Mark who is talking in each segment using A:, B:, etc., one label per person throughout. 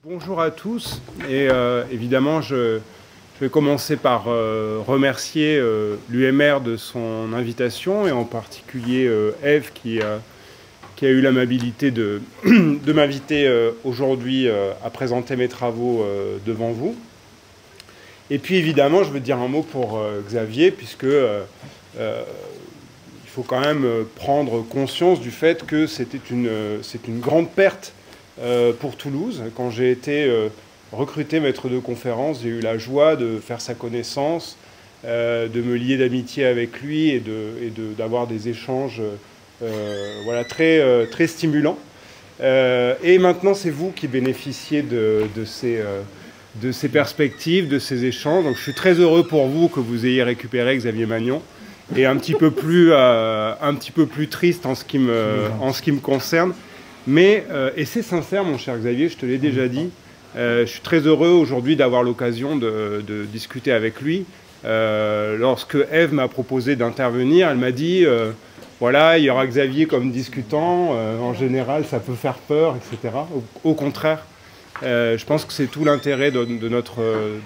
A: Bonjour à tous, et évidemment je vais commencer par remercier l'UMR de son invitation, et en particulier Ève qui a eu l'amabilité de m'inviter aujourd'hui à présenter mes travaux devant vous. Et puis évidemment je veux dire un mot pour Xavier, puisque il faut quand même prendre conscience du fait que c'est une grande perte pour Toulouse. Quand j'ai été recruté maître de conférence, j'ai eu la joie de faire sa connaissance, de me lier d'amitié avec lui et d'avoir des échanges voilà, très stimulants. Et maintenant, c'est vous qui bénéficiez de ces perspectives, de ces échanges. Donc je suis très heureux pour vous que vous ayez récupéré Xavier Magnon, et un petit peu plus triste en ce qui me concerne. Mais, et c'est sincère, mon cher Xavier, je te l'ai déjà dit, je suis très heureux aujourd'hui d'avoir l'occasion de discuter avec lui. Lorsque Ève m'a proposé d'intervenir, elle m'a dit voilà, il y aura Xavier comme discutant, en général ça peut faire peur, etc. Au contraire, je pense que c'est tout l'intérêt de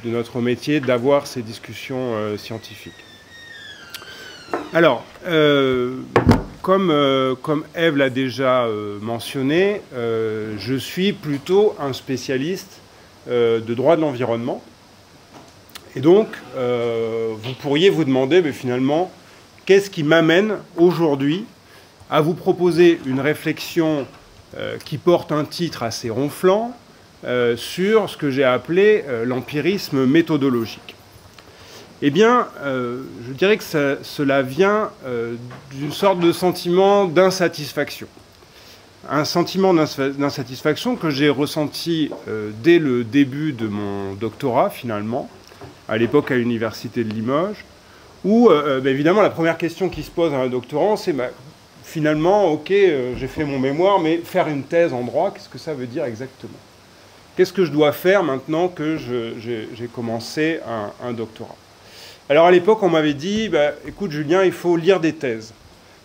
A: notre métier d'avoir ces discussions scientifiques. Alors, comme Ève l'a déjà mentionné, je suis plutôt un spécialiste de droit de l'environnement. Et donc, vous pourriez vous demander, mais finalement, qu'est-ce qui m'amène aujourd'hui à vous proposer une réflexion qui porte un titre assez ronflant sur ce que j'ai appelé l'empirisme méthodologique. Eh bien, je dirais que cela vient d'une sorte de sentiment d'insatisfaction. Un sentiment d'insatisfaction que j'ai ressenti dès le début de mon doctorat, finalement, à l'époque à l'université de Limoges, où, évidemment, la première question qui se pose à un doctorant, c'est finalement, ok, j'ai fait mon mémoire, mais faire une thèse en droit, qu'est-ce que ça veut dire exactement? Qu'est-ce que je dois faire maintenant que j'ai commencé un doctorat? Alors à l'époque, on m'avait dit, écoute Julien, il faut lire des thèses.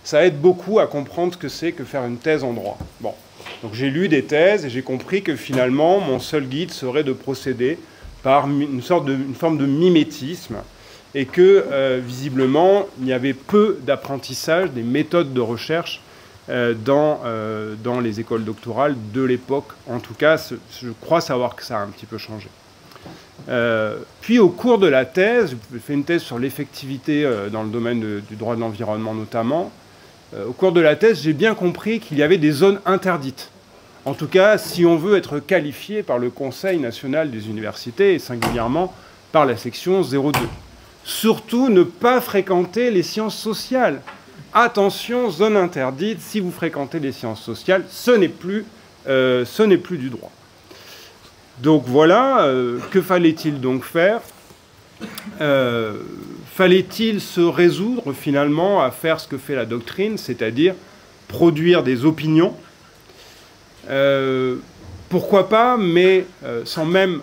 A: Ça aide beaucoup à comprendre ce que c'est que faire une thèse en droit. Bon, donc j'ai lu des thèses et j'ai compris que finalement, mon seul guide serait de procéder par une forme de mimétisme, et que visiblement, il y avait peu d'apprentissage des méthodes de recherche dans les écoles doctorales de l'époque. En tout cas, je crois savoir que ça a un petit peu changé. Puis au cours de la thèse, j'ai fait une thèse sur l'effectivité dans le domaine du droit de l'environnement notamment. Au cours de la thèse, j'ai bien compris qu'il y avait des zones interdites. En tout cas, si on veut être qualifié par le Conseil national des universités, et singulièrement par la section 02. Surtout, ne pas fréquenter les sciences sociales. Attention, zone interdite, si vous fréquentez les sciences sociales, ce n'est plus du droit. Donc voilà, que fallait-il donc faire? Fallait-il se résoudre finalement à faire ce que fait la doctrine, c'est-à-dire produire des opinions? Pourquoi pas, mais sans même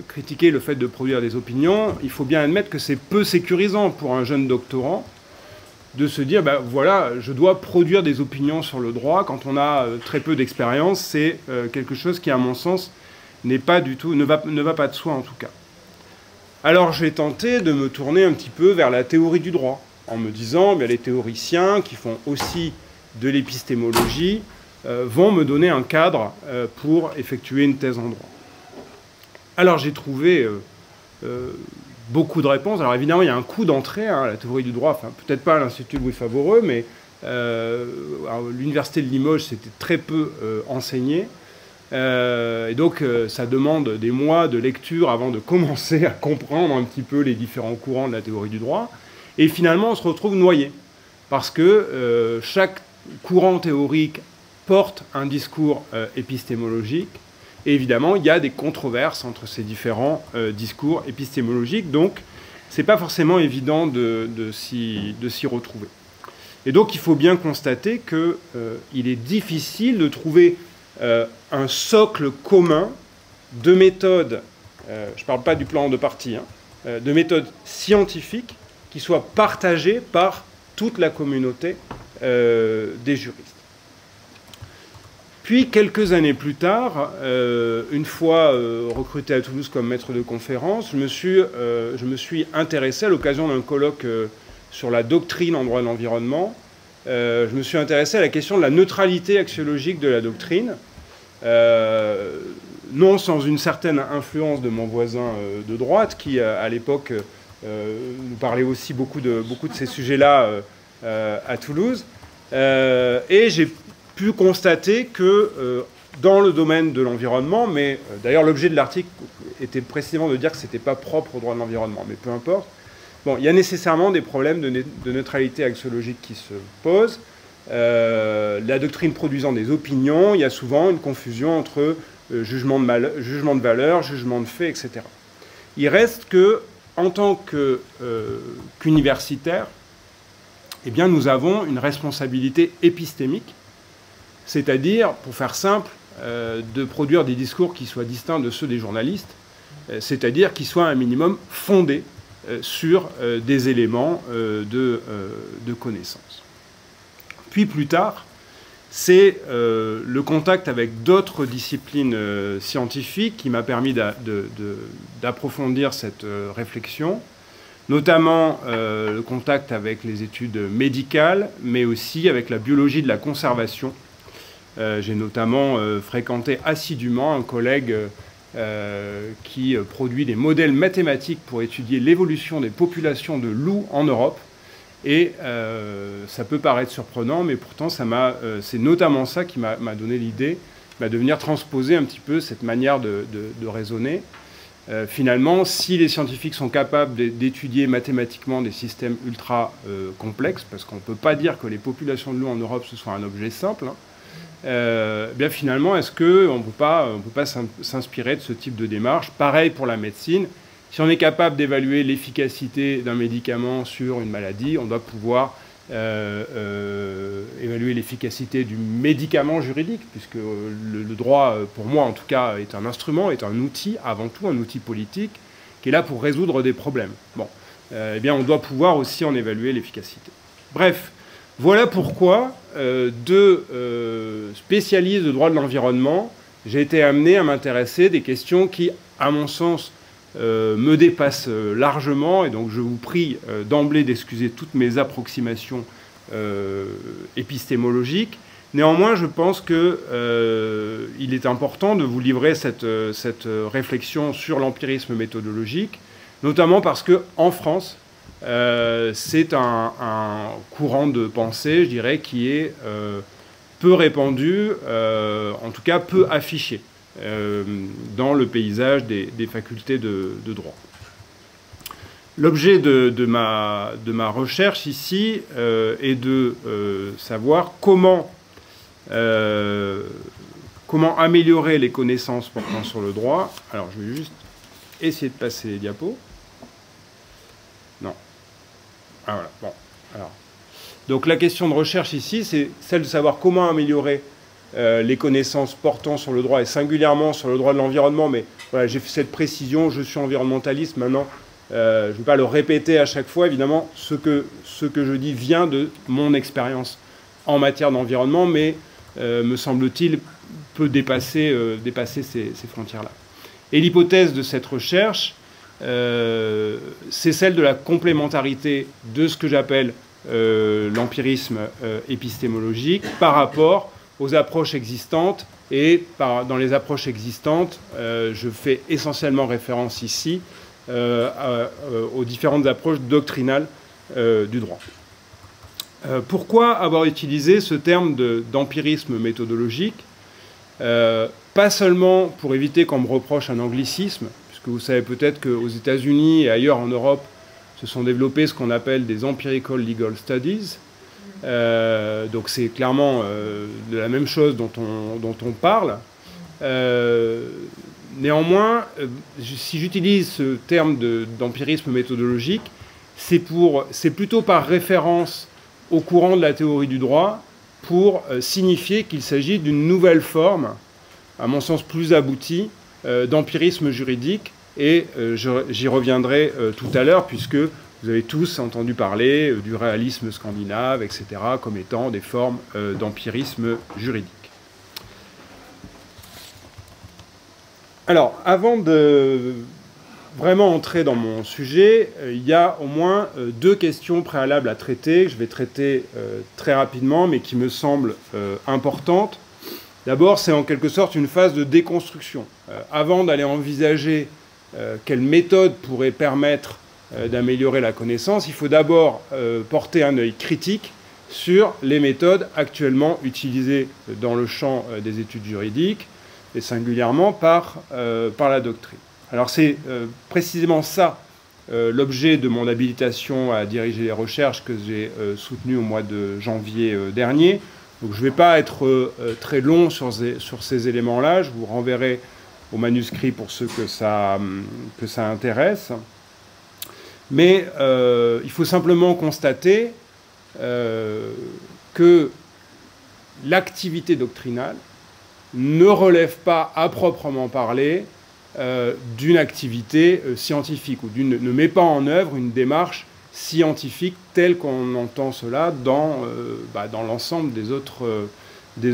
A: critiquer le fait de produire des opinions, il faut bien admettre que c'est peu sécurisant pour un jeune doctorant de se dire, voilà, je dois produire des opinions sur le droit quand on a très peu d'expérience. C'est quelque chose qui, à mon sens, ne va pas de soi en tout cas. Alors j'ai tenté de me tourner un petit peu vers la théorie du droit, en me disant, les théoriciens qui font aussi de l'épistémologie vont me donner un cadre pour effectuer une thèse en droit. Alors j'ai trouvé beaucoup de réponses. Alors évidemment, il y a un coût d'entrée à la théorie du droit, enfin peut-être pas à l'Institut Louis Favoreux, mais à l'université de Limoges, c'était très peu enseigné. Et donc ça demande des mois de lecture avant de commencer à comprendre un petit peu les différents courants de la théorie du droit. Et finalement, on se retrouve noyé, parce que chaque courant théorique porte un discours épistémologique, et évidemment, il y a des controverses entre ces différents discours épistémologiques, donc c'est pas forcément évident de s'y retrouver. Et donc il faut bien constater qu'il est difficile de trouver un socle commun de méthodes, je ne parle pas du plan de partie, de méthodes scientifiques qui soient partagées par toute la communauté des juristes. Puis, quelques années plus tard, une fois recruté à Toulouse comme maître de conférence, je me suis intéressé à l'occasion d'un colloque sur la doctrine en droit de l'environnement. Je me suis intéressé à la question de la neutralité axiologique de la doctrine, non sans une certaine influence de mon voisin de droite, qui, à l'époque, nous parlait aussi beaucoup de ces sujets-là à Toulouse. Et j'ai pu constater que dans le domaine de l'environnement, mais d'ailleurs l'objet de l'article était précisément de dire que ce n'était pas propre au droit de l'environnement, mais peu importe, bon, il y a nécessairement des problèmes de neutralité axiologique qui se posent. La doctrine produisant des opinions, il y a souvent une confusion entre jugement de valeur, jugement de fait, etc. Il reste que, en tant qu'universitaire, eh bien, nous avons une responsabilité épistémique, c'est-à-dire, pour faire simple, de produire des discours qui soient distincts de ceux des journalistes, c'est-à-dire qui soient un minimum fondés sur des éléments de connaissance. Puis plus tard, c'est le contact avec d'autres disciplines scientifiques qui m'a permis d'approfondir cette réflexion, notamment le contact avec les études médicales, mais aussi avec la biologie de la conservation. J'ai notamment fréquenté assidûment un collègue qui produit des modèles mathématiques pour étudier l'évolution des populations de loups en Europe. Et ça peut paraître surprenant, mais pourtant c'est notamment ça qui m'a donné l'idée de venir transposer un petit peu cette manière de raisonner. Finalement, si les scientifiques sont capables d'étudier mathématiquement des systèmes ultra complexes, parce qu'on ne peut pas dire que les populations de loups en Europe ce soit un objet simple, bien finalement, est-ce qu'on ne peut pas s'inspirer de ce type de démarche? Pareil pour la médecine. Si on est capable d'évaluer l'efficacité d'un médicament sur une maladie, on doit pouvoir évaluer l'efficacité du médicament juridique, puisque le droit, pour moi en tout cas, est un instrument, est un outil, avant tout un outil politique, qui est là pour résoudre des problèmes. Bon, eh bien on doit pouvoir aussi en évaluer l'efficacité. Bref, voilà pourquoi, de spécialiste de droit de l'environnement, j'ai été amené à m'intéresser des questions qui, à mon sens, me dépassent largement, et donc je vous prie d'emblée d'excuser toutes mes approximations épistémologiques. Néanmoins, je pense qu'il est important de vous livrer cette réflexion sur l'empirisme méthodologique, notamment parce qu'en France, c'est un courant de pensée, je dirais, qui est peu répandu, en tout cas peu affiché dans le paysage des facultés de droit. L'objet de ma recherche ici est de savoir comment améliorer les connaissances portant sur le droit. Alors, je vais juste essayer de passer les diapos. Non. Ah, voilà. Bon. Alors. Donc, la question de recherche ici, c'est celle de savoir comment améliorer les connaissances portant sur le droit, et singulièrement sur le droit de l'environnement. Mais voilà, j'ai fait cette précision, je suis environnementaliste. Maintenant, je ne vais pas le répéter à chaque fois. Évidemment, ce que je dis vient de mon expérience en matière d'environnement, mais, me semble-t-il, peut dépasser ces frontières-là. Et l'hypothèse de cette recherche, c'est celle de la complémentarité de ce que j'appelle l'empirisme épistémologique par rapport aux approches existantes. Et dans les approches existantes, je fais essentiellement référence ici aux différentes approches doctrinales du droit. Pourquoi avoir utilisé ce terme d'empirisme méthodologique? Pas seulement pour éviter qu'on me reproche un anglicisme, puisque vous savez peut-être qu'aux États-Unis et ailleurs en Europe, se sont développés ce qu'on appelle des empirical legal studies. Donc c'est clairement de la même chose dont on parle. Néanmoins, si j'utilise ce terme d'empirisme méthodologique, c'est plutôt par référence au courant de la théorie du droit pour signifier qu'il s'agit d'une nouvelle forme, à mon sens plus aboutie, d'empirisme juridique. Et j'y reviendrai tout à l'heure, puisque vous avez tous entendu parler du réalisme scandinave, etc., comme étant des formes d'empirisme juridique. Alors, avant de vraiment entrer dans mon sujet, il y a au moins deux questions préalables à traiter, que je vais traiter très rapidement, mais qui me semblent importantes. D'abord, c'est en quelque sorte une phase de déconstruction. Avant d'aller envisager quelle méthode pourrait permettre d'améliorer la connaissance, il faut d'abord porter un œil critique sur les méthodes actuellement utilisées dans le champ des études juridiques, et singulièrement par la doctrine. Alors c'est précisément ça l'objet de mon habilitation à diriger les recherches que j'ai soutenue au mois de janvier dernier. Donc je ne vais pas être très long sur ces éléments-là, je vous renverrai au manuscrit pour ceux que ça intéresse. Mais il faut simplement constater que l'activité doctrinale ne relève pas, à proprement parler, d'une activité scientifique, ou ne met pas en œuvre une démarche scientifique telle qu'on entend cela dans l'ensemble des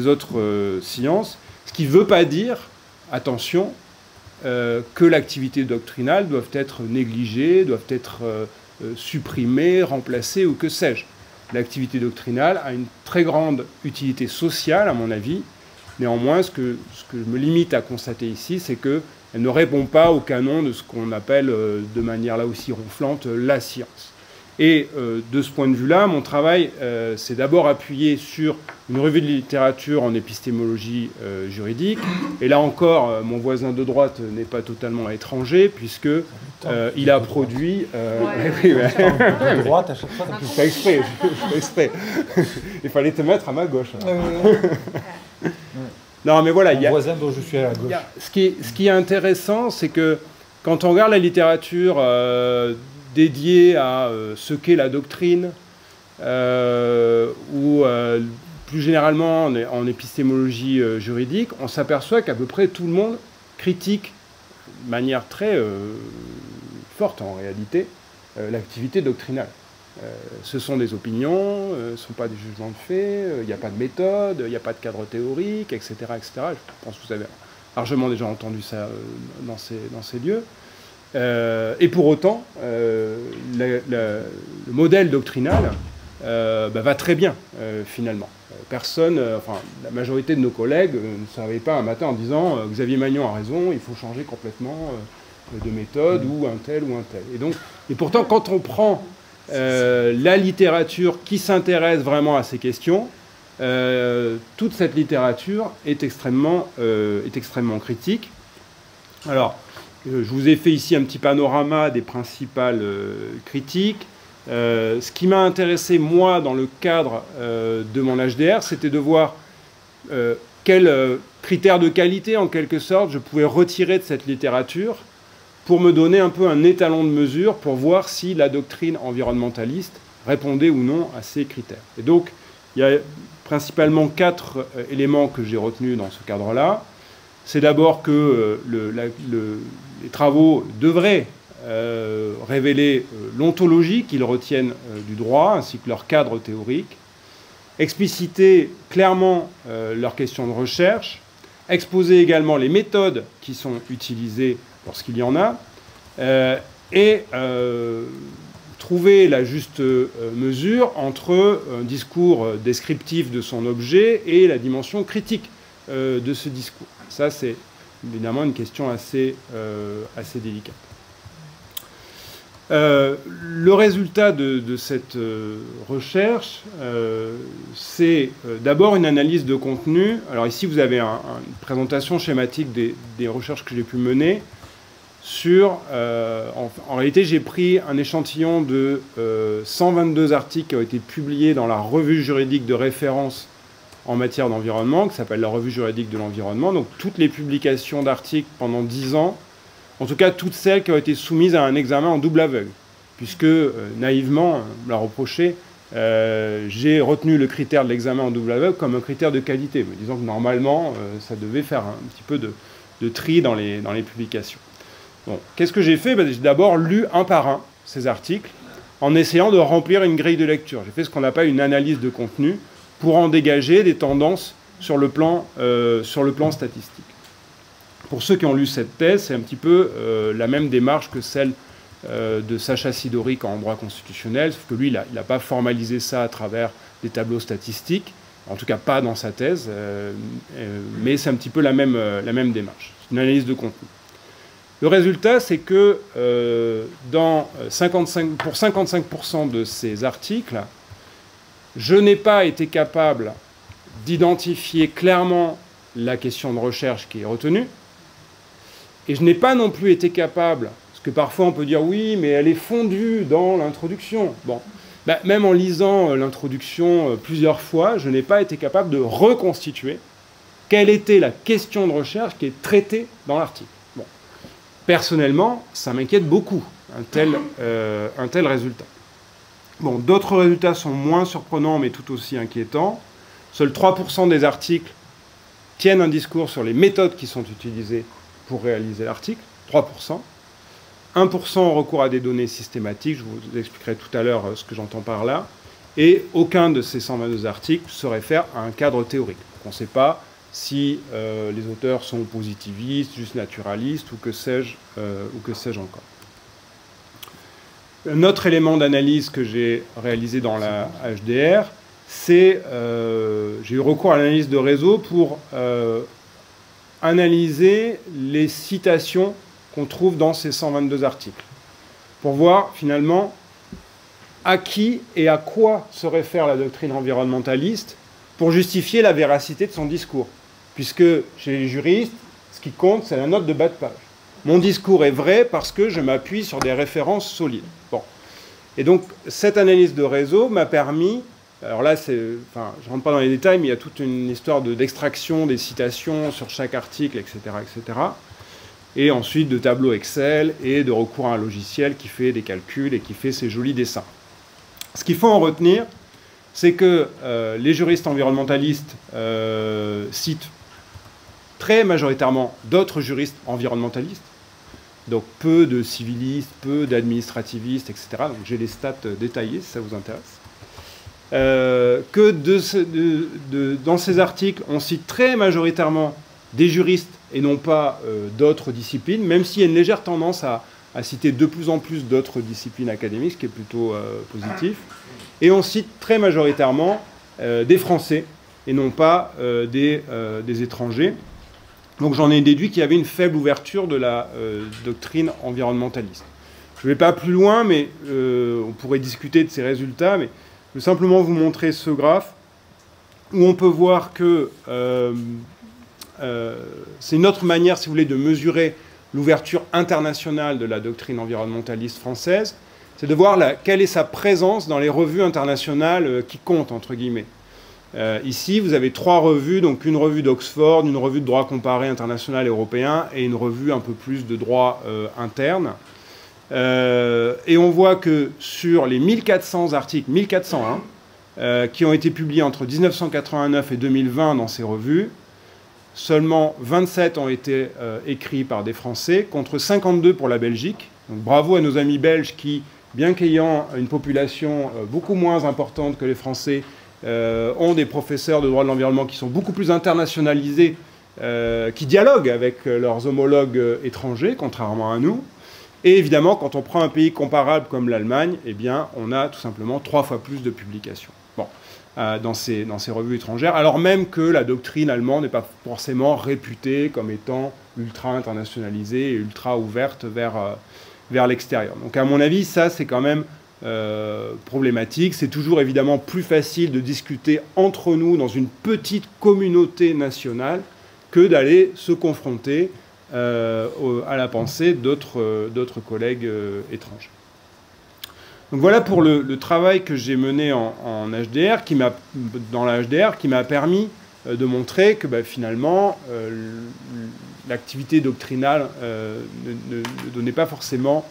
A: autres sciences. Ce qui ne veut pas dire, attention, que l'activité doctrinale doit être négligée, doit être supprimée, remplacée, ou que sais-je. L'activité doctrinale a une très grande utilité sociale, à mon avis. Néanmoins, ce que je me limite à constater ici, c'est qu'elle ne répond pas au canon de ce qu'on appelle, de manière là aussi ronflante, la science. Et de ce point de vue-là, mon travail s'est d'abord appuyé sur une revue de littérature en épistémologie juridique. Et là encore, mon voisin de droite n'est pas totalement étranger, puisque il a produit...
B: de droite, à chaque fois,
A: je fais exprès, je fais exprès. Il fallait te mettre à ma gauche. Non, mais voilà,
B: mon voisin dont je suis à la gauche.
A: Ce qui est intéressant, c'est que quand on regarde la littérature dédiée à ce qu'est la doctrine, ou plus généralement en épistémologie juridique, on s'aperçoit qu'à peu près tout le monde critique de manière très forte en réalité l'activité doctrinale. Ce sont des opinions, ce ne sont pas des jugements de fait, il n'y a pas de méthode, il n'y a pas de cadre théorique, etc., etc. Je pense que vous avez largement déjà entendu ça dans ces lieux. Et pour autant, le modèle doctrinal va très bien, finalement. La majorité de nos collègues ne s'arrivent pas un matin en disant Xavier Magnon a raison, il faut changer complètement de méthode, ou un tel. Et pourtant, quand on prend la littérature qui s'intéresse vraiment à ces questions, toute cette littérature est extrêmement critique. Alors, je vous ai fait ici un petit panorama des principales critiques. Ce qui m'a intéressé, moi, dans le cadre de mon HDR, c'était de voir quels critères de qualité, en quelque sorte, je pouvais retirer de cette littérature pour me donner un peu un étalon de mesure pour voir si la doctrine environnementaliste répondait ou non à ces critères. Et donc, il y a principalement 4 éléments que j'ai retenus dans ce cadre-là. C'est d'abord que les travaux devraient révéler l'ontologie qu'ils retiennent du droit, ainsi que leur cadre théorique, expliciter clairement leurs questions de recherche, exposer également les méthodes qui sont utilisées lorsqu'il y en a, et trouver la juste mesure entre un discours descriptif de son objet et la dimension critique de ce discours. Ça, c'est évidemment une question assez délicate. Le résultat de cette recherche, c'est d'abord une analyse de contenu. Alors ici, vous avez une présentation schématique des recherches que j'ai pu mener sur... en réalité, j'ai pris un échantillon de 122 articles qui ont été publiés dans la revue juridique de référence en matière d'environnement, qui s'appelle la revue juridique de l'environnement. Donc toutes les publications d'articles pendant 10 ans, en tout cas toutes celles qui ont été soumises à un examen en double aveugle, puisque naïvement, on me l'a reproché, j'ai retenu le critère de l'examen en double aveugle comme un critère de qualité, me disant que normalement, ça devait faire un petit peu de tri dans les publications. Bon, qu'est-ce que j'ai fait? J'ai d'abord lu un par un ces articles, en essayant de remplir une grille de lecture. J'ai fait ce qu'on appelle une analyse de contenu, pour en dégager des tendances sur le plan statistique. Pour ceux qui ont lu cette thèse, c'est un petit peu la même démarche que celle de Sacha Sidoric en droit constitutionnel, sauf que lui, il n'a pas formalisé ça à travers des tableaux statistiques, en tout cas pas dans sa thèse, mais c'est un petit peu la même démarche. C'est une analyse de contenu. Le résultat, c'est que pour 55% de ces articles, je n'ai pas été capable d'identifier clairement la question de recherche qui est retenue, et je n'ai pas non plus été capable, parce que parfois on peut dire oui, mais elle est fondue dans l'introduction. Bon, ben, même en lisant l'introduction plusieurs fois, je n'ai pas été capable de reconstituer quelle était la question de recherche qui est traitée dans l'article. Bon. Personnellement, ça m'inquiète beaucoup, un tel résultat. Bon, d'autres résultats sont moins surprenants, mais tout aussi inquiétants. Seuls 3% des articles tiennent un discours sur les méthodes qui sont utilisées pour réaliser l'article, 3%. 1% ont recours à des données systématiques, je vous expliquerai tout à l'heure ce que j'entends par là. Et aucun de ces 122 articles se réfère à un cadre théorique. Donc on ne sait pas si les auteurs sont positivistes, juste naturalistes, ou que sais-je encore. Un autre élément d'analyse que j'ai réalisé dans la HDR, c'est j'ai eu recours à l'analyse de réseau pour analyser les citations qu'on trouve dans ces 122 articles, pour voir finalement à qui et à quoi se réfère la doctrine environnementaliste pour justifier la véracité de son discours. Puisque chez les juristes, ce qui compte, c'est la note de bas de page. Mon discours est vrai parce que je m'appuie sur des références solides. Bon. Et donc, cette analyse de réseau m'a permis... Alors là, je ne rentre pas dans les détails, mais il y a toute une histoire d'extraction des citations sur chaque article, etc., etc. Et ensuite de tableaux Excel et de recours à un logiciel qui fait des calculs et qui fait ces jolis dessins. Ce qu'il faut en retenir, c'est que les juristes environnementalistes citent très majoritairement d'autres juristes environnementalistes, donc peu de civilistes, peu d'administrativistes, etc. Donc j'ai les stats détaillées si ça vous intéresse. Que dans ces articles, on cite très majoritairement des juristes et non pas d'autres disciplines, même s'il y a une légère tendance à citer de plus en plus d'autres disciplines académiques, ce qui est plutôt positif. Et on cite très majoritairement des Français et non pas des étrangers. Donc j'en ai déduit qu'il y avait une faible ouverture de la doctrine environnementaliste. Je ne vais pas plus loin, mais on pourrait discuter de ces résultats, mais je vais simplement vous montrer ce graphe où on peut voir que c'est une autre manière, si vous voulez, de mesurer l'ouverture internationale de la doctrine environnementaliste française, c'est de voir quelle est sa présence dans les revues internationales qui comptent, entre guillemets. Ici, vous avez 3 revues, donc une revue d'Oxford, une revue de droit comparé international et européen, et une revue un peu plus de droit interne. Et on voit que sur les 1400 articles, 1400, qui ont été publiés entre 1989 et 2020 dans ces revues, seulement 27 ont été écrits par des Français, contre 52 pour la Belgique. Donc bravo à nos amis belges qui, bien qu'ayant une population beaucoup moins importante que les Français, ont des professeurs de droit de l'environnement qui sont beaucoup plus internationalisés, qui dialoguent avec leurs homologues étrangers, contrairement à nous. Et évidemment, quand on prend un pays comparable comme l'Allemagne, eh bien, on a tout simplement 3 fois plus de publications dans ces revues étrangères, alors même que la doctrine allemande n'est pas forcément réputée comme étant ultra internationalisée et ultra ouverte vers l'extérieur. Donc à mon avis, ça c'est quand même problématique. C'est toujours évidemment plus facile de discuter entre nous dans une petite communauté nationale que d'aller se confronter à la pensée d'autres collègues étrangers. Donc voilà pour le travail que j'ai mené en HDR, dans la HDR, qui m'a permis de montrer que finalement l'activité doctrinale ne donnait pas forcément,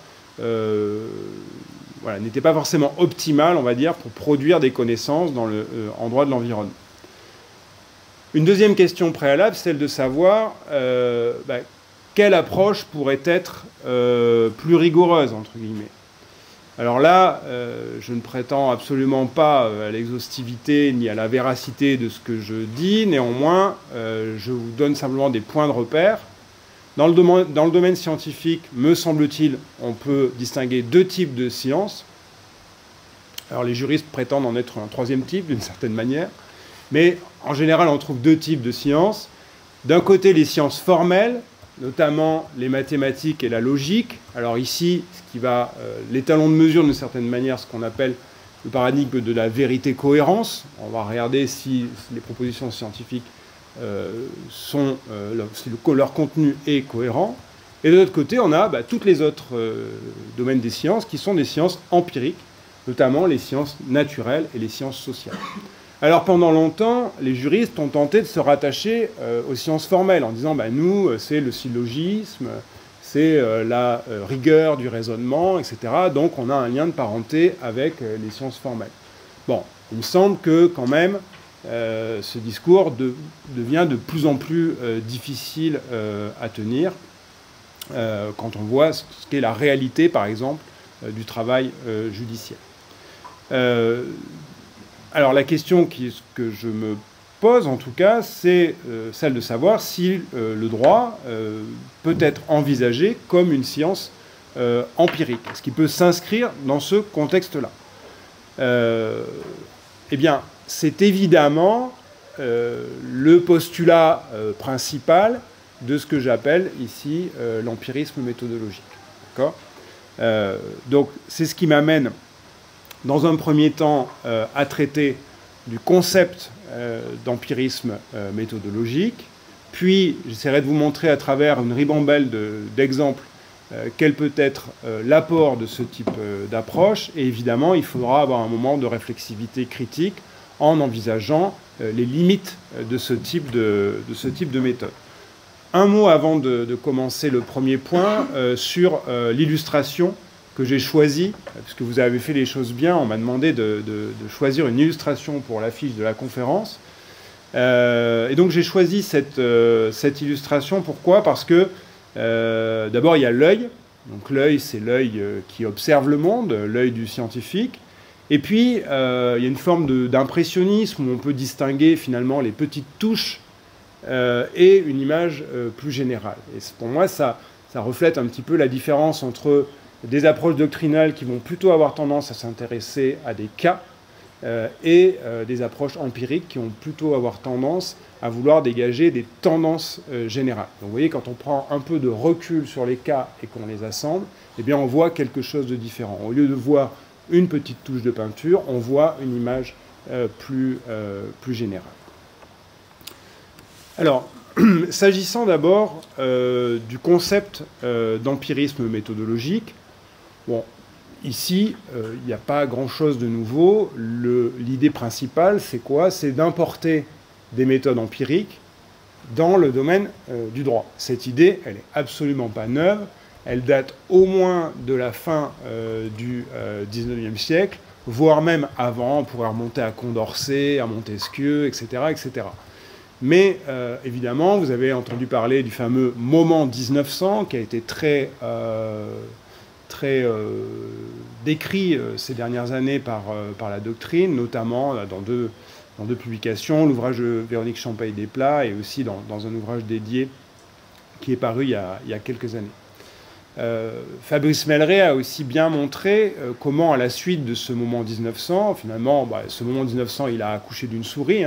A: n'était pas forcément optimale, on va dire, pour produire des connaissances en droit de l'environnement. Une deuxième question préalable, celle de savoir quelle approche pourrait être plus rigoureuse, entre guillemets. Alors là, je ne prétends absolument pas à l'exhaustivité ni à la véracité de ce que je dis. Néanmoins, je vous donne simplement des points de repère. Dans le domaine scientifique, me semble-t-il, on peut distinguer deux types de sciences. Alors les juristes prétendent en être un troisième type, d'une certaine manière. Mais en général, on trouve deux types de sciences. D'un côté, les sciences formelles, notamment les mathématiques et la logique. Alors ici, l'étalon de mesure, d'une certaine manière, ce qu'on appelle le paradigme de la vérité-cohérence. On va regarder si les propositions scientifiques si leur contenu est cohérent. Et de l'autre côté, on a tous les autres domaines des sciences qui sont des sciences empiriques, notamment les sciences naturelles et les sciences sociales. Alors pendant longtemps, les juristes ont tenté de se rattacher aux sciences formelles en disant nous, c'est le syllogisme, c'est la rigueur du raisonnement, etc. Donc on a un lien de parenté avec les sciences formelles. Bon, il me semble que quand même, ce discours devient de plus en plus difficile à tenir quand on voit ce qu'est la réalité, par exemple, du travail judiciaire. Alors la question que je me pose, en tout cas, c'est celle de savoir si le droit peut être envisagé comme une science empirique. Est-ce qu'il peut s'inscrire dans ce contexte-là? Eh bien, c'est évidemment le postulat principal de ce que j'appelle ici l'empirisme méthodologique. D'accord ? Donc, c'est ce qui m'amène, dans un premier temps, à traiter du concept d'empirisme méthodologique. Puis, j'essaierai de vous montrer à travers une ribambelle d'exemples quel peut être l'apport de ce type d'approche. Et évidemment, il faudra avoir un moment de réflexivité critique en envisageant les limites de ce type de méthode. Un mot avant de commencer le premier point sur l'illustration que j'ai choisie, puisque vous avez fait les choses bien, on m'a demandé de choisir une illustration pour l'affiche de la conférence. Et donc j'ai choisi cette illustration. Pourquoi? Parce que d'abord il y a l'œil. Donc l'œil, c'est l'œil qui observe le monde, l'œil du scientifique. Et puis il y a une forme d'impressionnisme où on peut distinguer finalement les petites touches et une image plus générale. Et pour moi, ça reflète un petit peu la différence entre des approches doctrinales qui vont plutôt avoir tendance à s'intéresser à des cas et des approches empiriques qui vont plutôt avoir tendance à vouloir dégager des tendances générales. Donc vous voyez, quand on prend un peu de recul sur les cas et qu'on les assemble, eh bien on voit quelque chose de différent. Au lieu de voir une petite touche de peinture, on voit une image plus générale. Alors, s'agissant d'abord du concept d'empirisme méthodologique, bon, ici, il n'y a pas grand-chose de nouveau. L'idée principale, c'est quoi? C'est d'importer des méthodes empiriques dans le domaine du droit. Cette idée, elle n'est absolument pas neuve. Elle date au moins de la fin du XIXe siècle, voire même avant. On pourrait remonter à Condorcet, à Montesquieu, etc., etc. Mais évidemment, vous avez entendu parler du fameux moment 1900, qui a été très décrit ces dernières années par la doctrine, notamment dans deux publications, l'ouvrage de Véronique Champaille-Desplats et aussi dans un ouvrage dédié qui est paru il y a quelques années. Fabrice Melleret a aussi bien montré comment, à la suite de ce moment 1900, finalement, ce moment 1900, il a accouché d'une souris.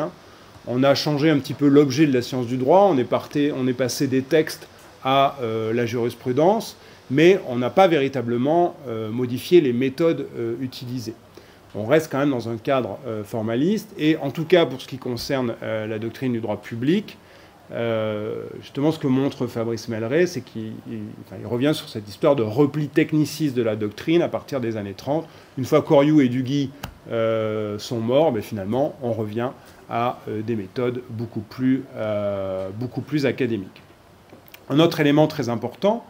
A: On a changé un petit peu l'objet de la science du droit, on est passé des textes à la jurisprudence, mais on n'a pas véritablement modifié les méthodes utilisées. On reste quand même dans un cadre formaliste, et en tout cas pour ce qui concerne la doctrine du droit public, justement ce que montre Fabrice Melleret, c'est qu'il revient sur cette histoire de repli techniciste de la doctrine à partir des années 30. Une fois Coriou et Duguy sont morts, mais finalement on revient à des méthodes beaucoup plus académiques. Un autre élément très important,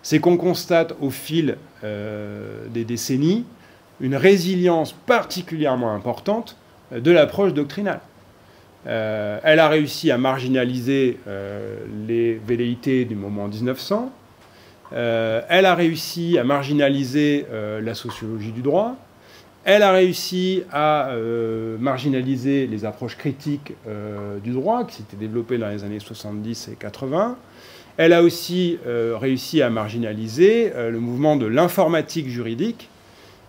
A: c'est qu'on constate au fil des décennies une résilience particulièrement importante de l'approche doctrinale. Elle a réussi à marginaliser les velléités du moment 1900. Elle a réussi à marginaliser la sociologie du droit. Elle a réussi à marginaliser les approches critiques du droit qui s'étaient développées dans les années 70 et 80. Elle a aussi réussi à marginaliser le mouvement de l'informatique juridique.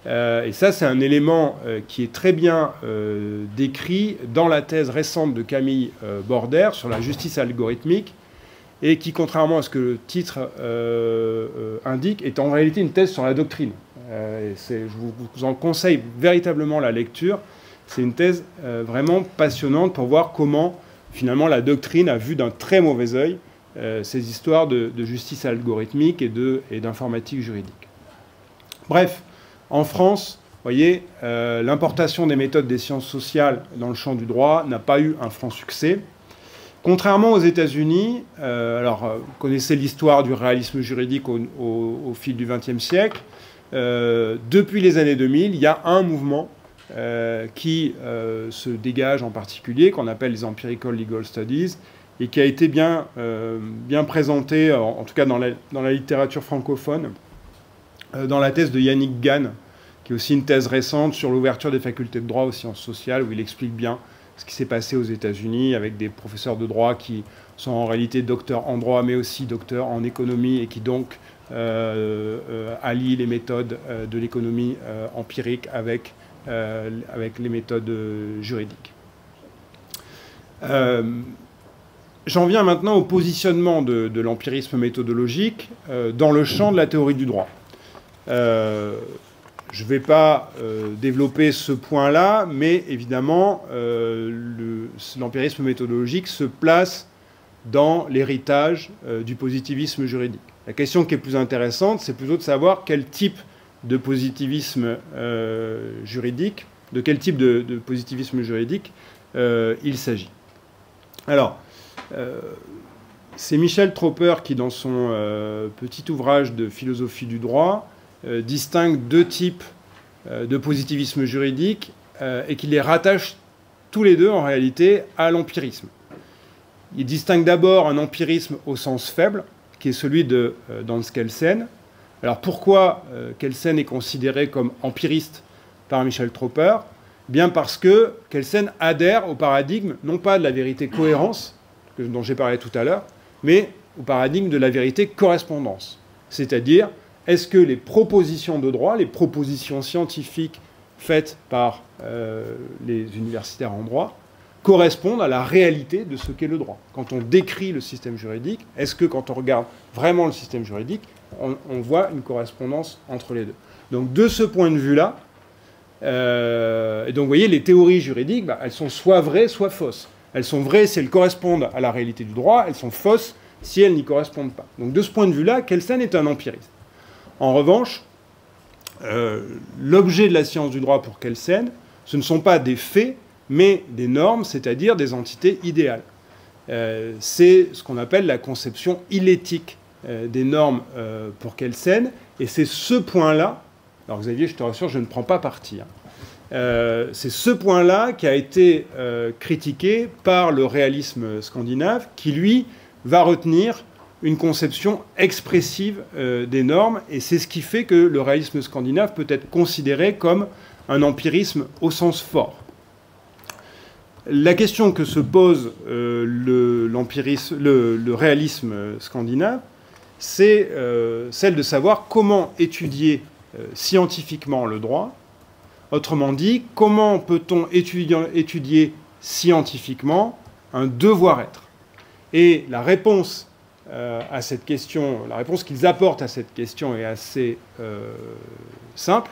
A: Et ça, c'est un élément qui est très bien décrit dans la thèse récente de Camille Border sur la justice algorithmique, et qui, contrairement à ce que le titre indique, est en réalité une thèse sur la doctrine. Je vous en conseille véritablement la lecture. C'est une thèse vraiment passionnante pour voir comment, finalement, la doctrine a vu d'un très mauvais œil ces histoires de justice algorithmique et d'informatique juridique. Bref, en France, vous voyez, l'importation des méthodes des sciences sociales dans le champ du droit n'a pas eu un franc succès. Contrairement aux États-Unis, vous connaissez l'histoire du réalisme juridique au fil du XXe siècle. Depuis les années 2000, il y a un mouvement qui se dégage en particulier, qu'on appelle les Empirical Legal Studies, et qui a été bien présenté, en tout cas dans la littérature francophone, dans la thèse de Yannick Gahn, qui est aussi une thèse récente sur l'ouverture des facultés de droit aux sciences sociales, où il explique bien ce qui s'est passé aux États-Unis avec des professeurs de droit qui sont en réalité docteurs en droit, mais aussi docteurs en économie, et qui donc allient les méthodes de l'économie empirique avec les méthodes juridiques. J'en viens maintenant au positionnement de l'empirisme méthodologique dans le champ de la théorie du droit. Je ne vais pas développer ce point-là, mais évidemment, l'empirisme méthodologique se place dans l'héritage du positivisme juridique. La question qui est plus intéressante, c'est plutôt de savoir quel type de positivisme juridique, de quel type de positivisme juridique il s'agit. Alors, c'est Michel Tropper qui, dans son petit ouvrage de philosophie du droit, distingue deux types de positivisme juridique et qui les rattache tous les deux en réalité à l'empirisme. Il distingue d'abord un empirisme au sens faible, qui est celui de Dans Kelsen. Alors pourquoi Kelsen est considéré comme empiriste par Michel Tropper? Bien parce que Kelsen adhère au paradigme, non pas de la vérité cohérence, dont j'ai parlé tout à l'heure, mais au paradigme de la vérité correspondance. C'est-à-dire, est-ce que les propositions de droit, les propositions scientifiques faites par les universitaires en droit, correspondent à la réalité de ce qu'est le droit? Quand on décrit le système juridique, est-ce que quand on regarde vraiment le système juridique, on voit une correspondance entre les deux? Donc de ce point de vue-là, et donc vous voyez, les théories juridiques, elles sont soit vraies, soit fausses. Elles sont vraies si elles correspondent à la réalité du droit, elles sont fausses si elles n'y correspondent pas. Donc de ce point de vue-là, Kelsen est un empiriste. En revanche, l'objet de la science du droit pour Kelsen, ce ne sont pas des faits, mais des normes, c'est-à-dire des entités idéales. C'est ce qu'on appelle la conception illétique des normes pour Kelsen, et c'est ce point-là, alors Xavier, je te rassure, je ne prends pas parti, c'est ce point-là qui a été critiqué par le réalisme scandinave, qui, lui, va retenir une conception expressive des normes, et c'est ce qui fait que le réalisme scandinave peut être considéré comme un empirisme au sens fort. La question que se pose le réalisme scandinave, c'est celle de savoir comment étudier scientifiquement le droit. Autrement dit, comment peut-on étudier scientifiquement un devoir-être? Et la réponse à cette question, la réponse qu'ils apportent à cette question est assez simple.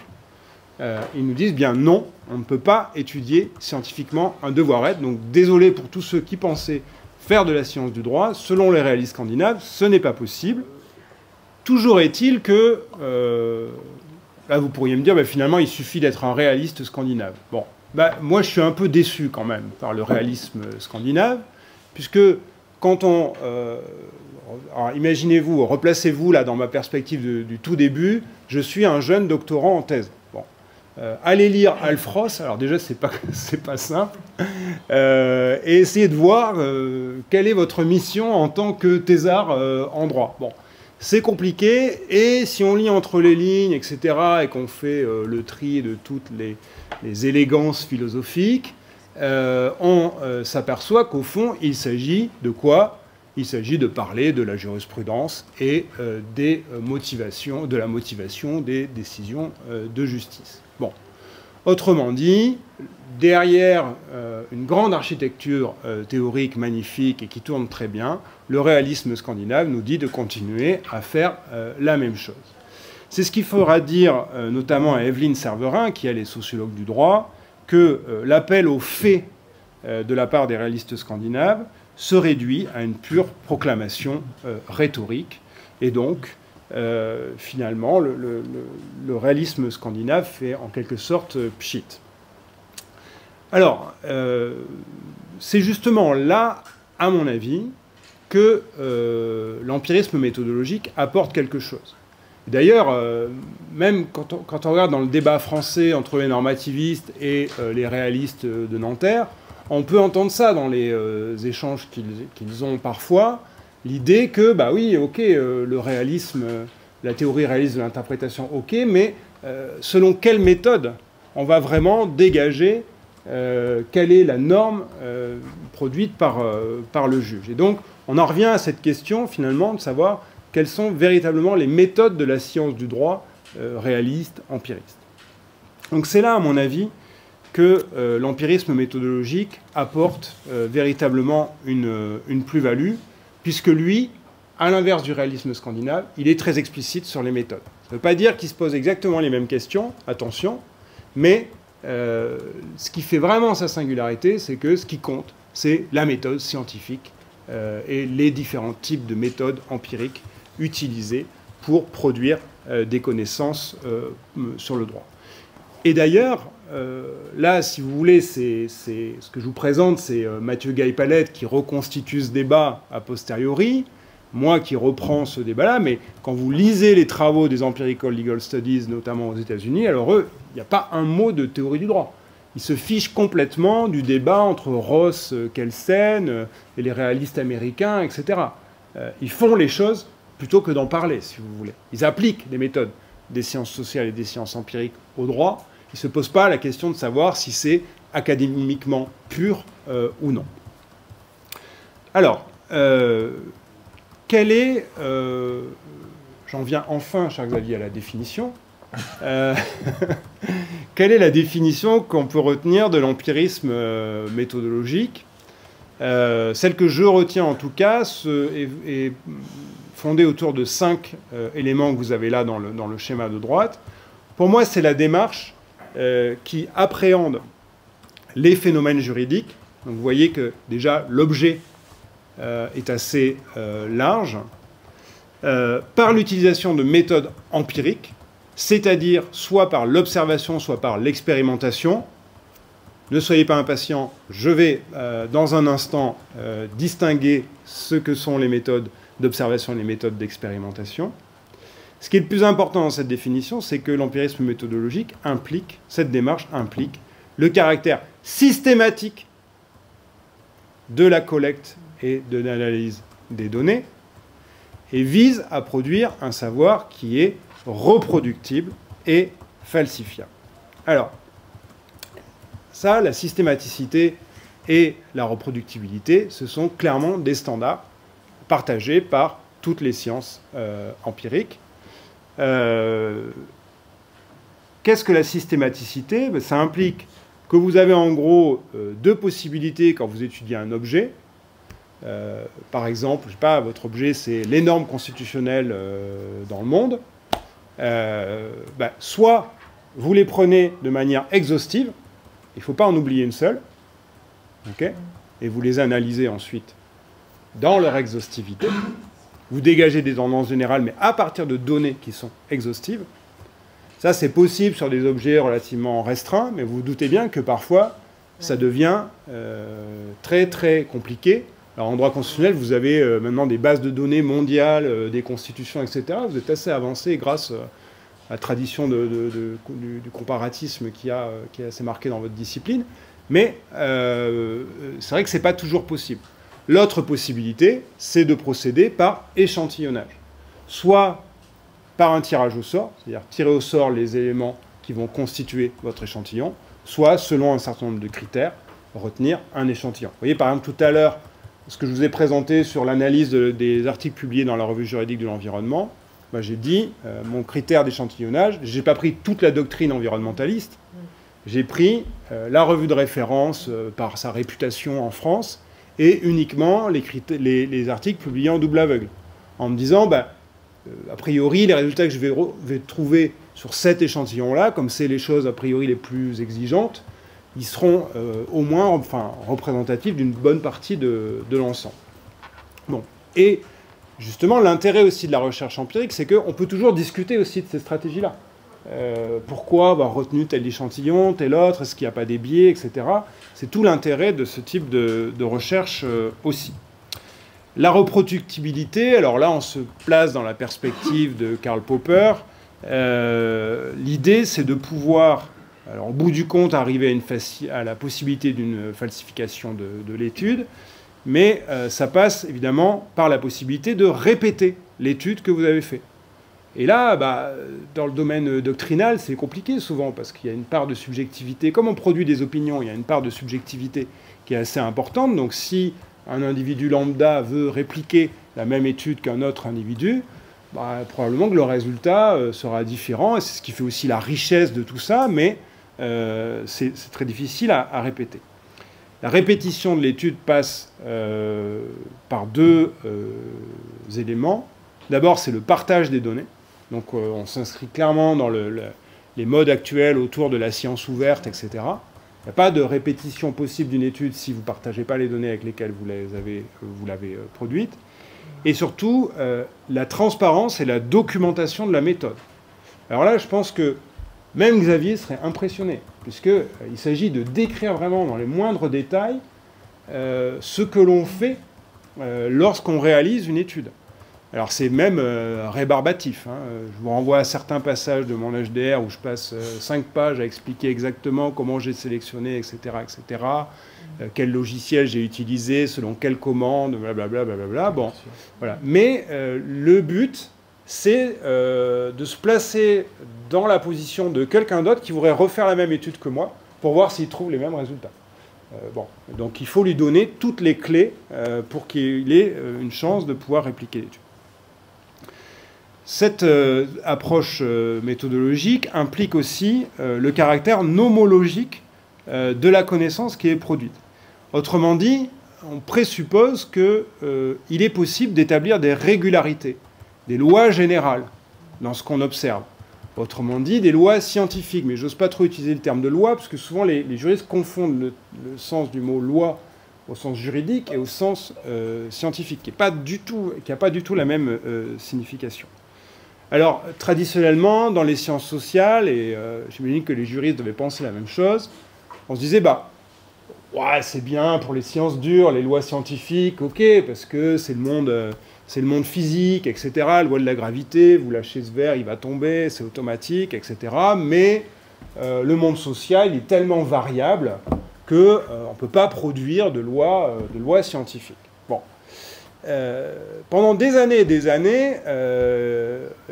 A: Ils nous disent bien non, on ne peut pas étudier scientifiquement un devoir-être. Donc désolé pour tous ceux qui pensaient faire de la science du droit, selon les réalistes scandinaves, ce n'est pas possible. Toujours est-il que, là vous pourriez me dire, finalement il suffit d'être un réaliste scandinave. Bon, moi je suis un peu déçu quand même par le réalisme scandinave, puisque quand on... alors imaginez-vous, replacez-vous là dans ma perspective du tout début, je suis un jeune doctorant en thèse. Bon, allez lire Alf Ross, alors déjà c'est pas simple, et essayez de voir quelle est votre mission en tant que thésard en droit. Bon, C'est compliqué, et si on lit entre les lignes, etc., et qu'on fait le tri de toutes les élégances philosophiques, on s'aperçoit qu'au fond, il s'agit de quoi? Il s'agit de parler de la jurisprudence et de la motivation des décisions de justice. Bon. Autrement dit, derrière une grande architecture théorique magnifique et qui tourne très bien, le réalisme scandinave nous dit de continuer à faire la même chose. C'est ce qu'il faudra dire notamment à Evelyne Serverin, qui elle est sociologue du droit, que l'appel aux faits de la part des réalistes scandinaves se réduit à une pure proclamation rhétorique. Et donc, finalement, le réalisme scandinave fait en quelque sorte pchit. Alors, c'est justement là, à mon avis, que l'empirisme méthodologique apporte quelque chose. D'ailleurs, même quand on regarde dans le débat français entre les normativistes et les réalistes de Nanterre, on peut entendre ça dans les échanges qu'ils ont parfois, l'idée que, bah oui, ok, le réalisme, la théorie réaliste de l'interprétation, ok, mais selon quelle méthode on va vraiment dégager quelle est la norme produite par le juge. Et donc, on en revient à cette question, finalement, de savoir quelles sont véritablement les méthodes de la science du droit réaliste, empiriste. Donc c'est là, à mon avis, que l'empirisme méthodologique apporte véritablement une plus-value, puisque lui, à l'inverse du réalisme scandinave, il est très explicite sur les méthodes. Ça ne veut pas dire qu'il se pose exactement les mêmes questions, attention, mais ce qui fait vraiment sa singularité, c'est que ce qui compte, c'est la méthode scientifique et les différents types de méthodes empiriques utilisées pour produire des connaissances sur le droit. Et d'ailleurs, là, si vous voulez, ce que je vous présente, c'est Mathieu Gaille-Palette qui reconstitue ce débat a posteriori, moi qui reprends ce débat-là, mais quand vous lisez les travaux des Empirical Legal Studies, notamment aux États-Unis, alors eux, il n'y a pas un mot de théorie du droit. Ils se fichent complètement du débat entre Ross, Kelsen et les réalistes américains, etc. Ils font les choses plutôt que d'en parler, si vous voulez. Ils appliquent des méthodes des sciences sociales et des sciences empiriques au droit. Ils ne se posent pas la question de savoir si c'est académiquement pur ou non. Alors, quelle est... J'en viens enfin, cher Xavier, à la définition. Quelle est la définition qu'on peut retenir de l'empirisme méthodologique? Celle que je retiens en tout cas est fondée autour de 5 éléments que vous avez là dans le schéma de droite. Pour moi, c'est la démarche qui appréhende les phénomènes juridiques. Donc vous voyez que déjà l'objet est assez large, par l'utilisation de méthodes empiriques, c'est-à-dire soit par l'observation, soit par l'expérimentation. Ne soyez pas impatients, je vais dans un instant distinguer ce que sont les méthodes d'observation et les méthodes d'expérimentation. Ce qui est le plus important dans cette définition, c'est que l'empirisme méthodologique implique, cette démarche implique, le caractère systématique de la collecte et de l'analyse des données et vise à produire un savoir qui est reproductible et falsifiable. Alors, ça, la systématicité et la reproductibilité, ce sont clairement des standards partagés par toutes les sciences empiriques. Qu'est-ce que la systématicité? Ça implique que vous avez en gros deux possibilités quand vous étudiez un objet. Par exemple, je sais pas, votre objet c'est les normes constitutionnelles dans le monde. Soit vous les prenez de manière exhaustive, il ne faut pas en oublier une seule, okay, et vous les analysez ensuite dans leur exhaustivité. Vous dégagez des tendances générales, mais à partir de données qui sont exhaustives. Ça, c'est possible sur des objets relativement restreints, mais vous vous doutez bien que parfois, ça devient très, très compliqué. Alors, en droit constitutionnel, vous avez maintenant des bases de données mondiales, des constitutions, etc. Vous êtes assez avancé grâce à la tradition du comparatisme qui est assez marqué dans votre discipline. Mais c'est vrai que ce n'est pas toujours possible. L'autre possibilité, c'est de procéder par échantillonnage. soit par un tirage au sort, c'est-à-dire tirer au sort les éléments qui vont constituer votre échantillon, soit, selon un certain nombre de critères, retenir un échantillon. Vous voyez, par exemple, tout à l'heure, ce que je vous ai présenté sur l'analyse des articles publiés dans la revue juridique de l'environnement, bah, j'ai dit, mon critère d'échantillonnage, je n'ai pas pris toute la doctrine environnementaliste, j'ai pris la revue de référence par sa réputation en France, et uniquement les articles publiés en double aveugle, en me disant, bah, a priori, les résultats que je vais trouver sur cet échantillon-là, comme c'est les choses a priori les plus exigeantes, ils seront au moins représentatifs d'une bonne partie de l'ensemble. Bon. Et justement, l'intérêt aussi de la recherche empirique, c'est qu'on peut toujours discuter aussi de ces stratégies-là. Pourquoi avoir retenu tel échantillon, tel autre, est-ce qu'il n'y a pas des biais, etc. C'est tout l'intérêt de ce type de recherche aussi. La reproductibilité, alors là, on se place dans la perspective de Karl Popper. L'idée, c'est de pouvoir, alors, au bout du compte, arriver à la possibilité d'une falsification de l'étude, mais ça passe évidemment par la possibilité de répéter l'étude que vous avez faite. Et là, bah, dans le domaine doctrinal, c'est compliqué souvent, parce qu'il y a une part de subjectivité. Comme on produit des opinions, il y a une part de subjectivité qui est assez importante. Donc si un individu lambda veut répliquer la même étude qu'un autre individu, bah, probablement que le résultat sera différent. Et c'est ce qui fait aussi la richesse de tout ça, mais c'est très difficile à répéter. La répétition de l'étude passe par deux éléments. D'abord, c'est le partage des données. Donc on s'inscrit clairement dans les modes actuels autour de la science ouverte, etc. Il n'y a pas de répétition possible d'une étude si vous ne partagez pas les données avec lesquelles vous l'avez produite. Et surtout, la transparence et la documentation de la méthode. Alors là, je pense que même Xavier serait impressionné, puisqu'il s'agit de décrire vraiment dans les moindres détails ce que l'on fait lorsqu'on réalise une étude. Alors c'est même rébarbatif. Hein. Je vous renvoie à certains passages de mon HDR où je passe 5 pages à expliquer exactement comment j'ai sélectionné, etc., etc. Quel logiciel j'ai utilisé, selon quelle commande, blablabla, blablabla. Bon, voilà. Mais le but, c'est de se placer dans la position de quelqu'un d'autre qui voudrait refaire la même étude que moi pour voir s'il trouve les mêmes résultats. Bon, donc il faut lui donner toutes les clés pour qu'il ait une chance de pouvoir répliquer l'étude. Cette approche méthodologique implique aussi le caractère nomologique de la connaissance qui est produite. Autrement dit, on présuppose qu'il est possible d'établir des régularités, des lois générales dans ce qu'on observe. Autrement dit, des lois scientifiques. Mais je n'ose pas trop utiliser le terme de loi, parce que souvent les juristes confondent le sens du mot loi au sens juridique et au sens scientifique, qui n'a pas du tout la même signification. Alors, traditionnellement, dans les sciences sociales, et j'imagine que les juristes devaient penser la même chose, on se disait, bah, ouais, c'est bien pour les sciences dures, les lois scientifiques, ok, parce que c'est le monde physique, etc., loi de la gravité, vous lâchez ce verre, il va tomber, c'est automatique, etc., mais le monde social, il est tellement variable qu'on ne peut pas produire de loi scientifique. Bon. Pendant des années et des années,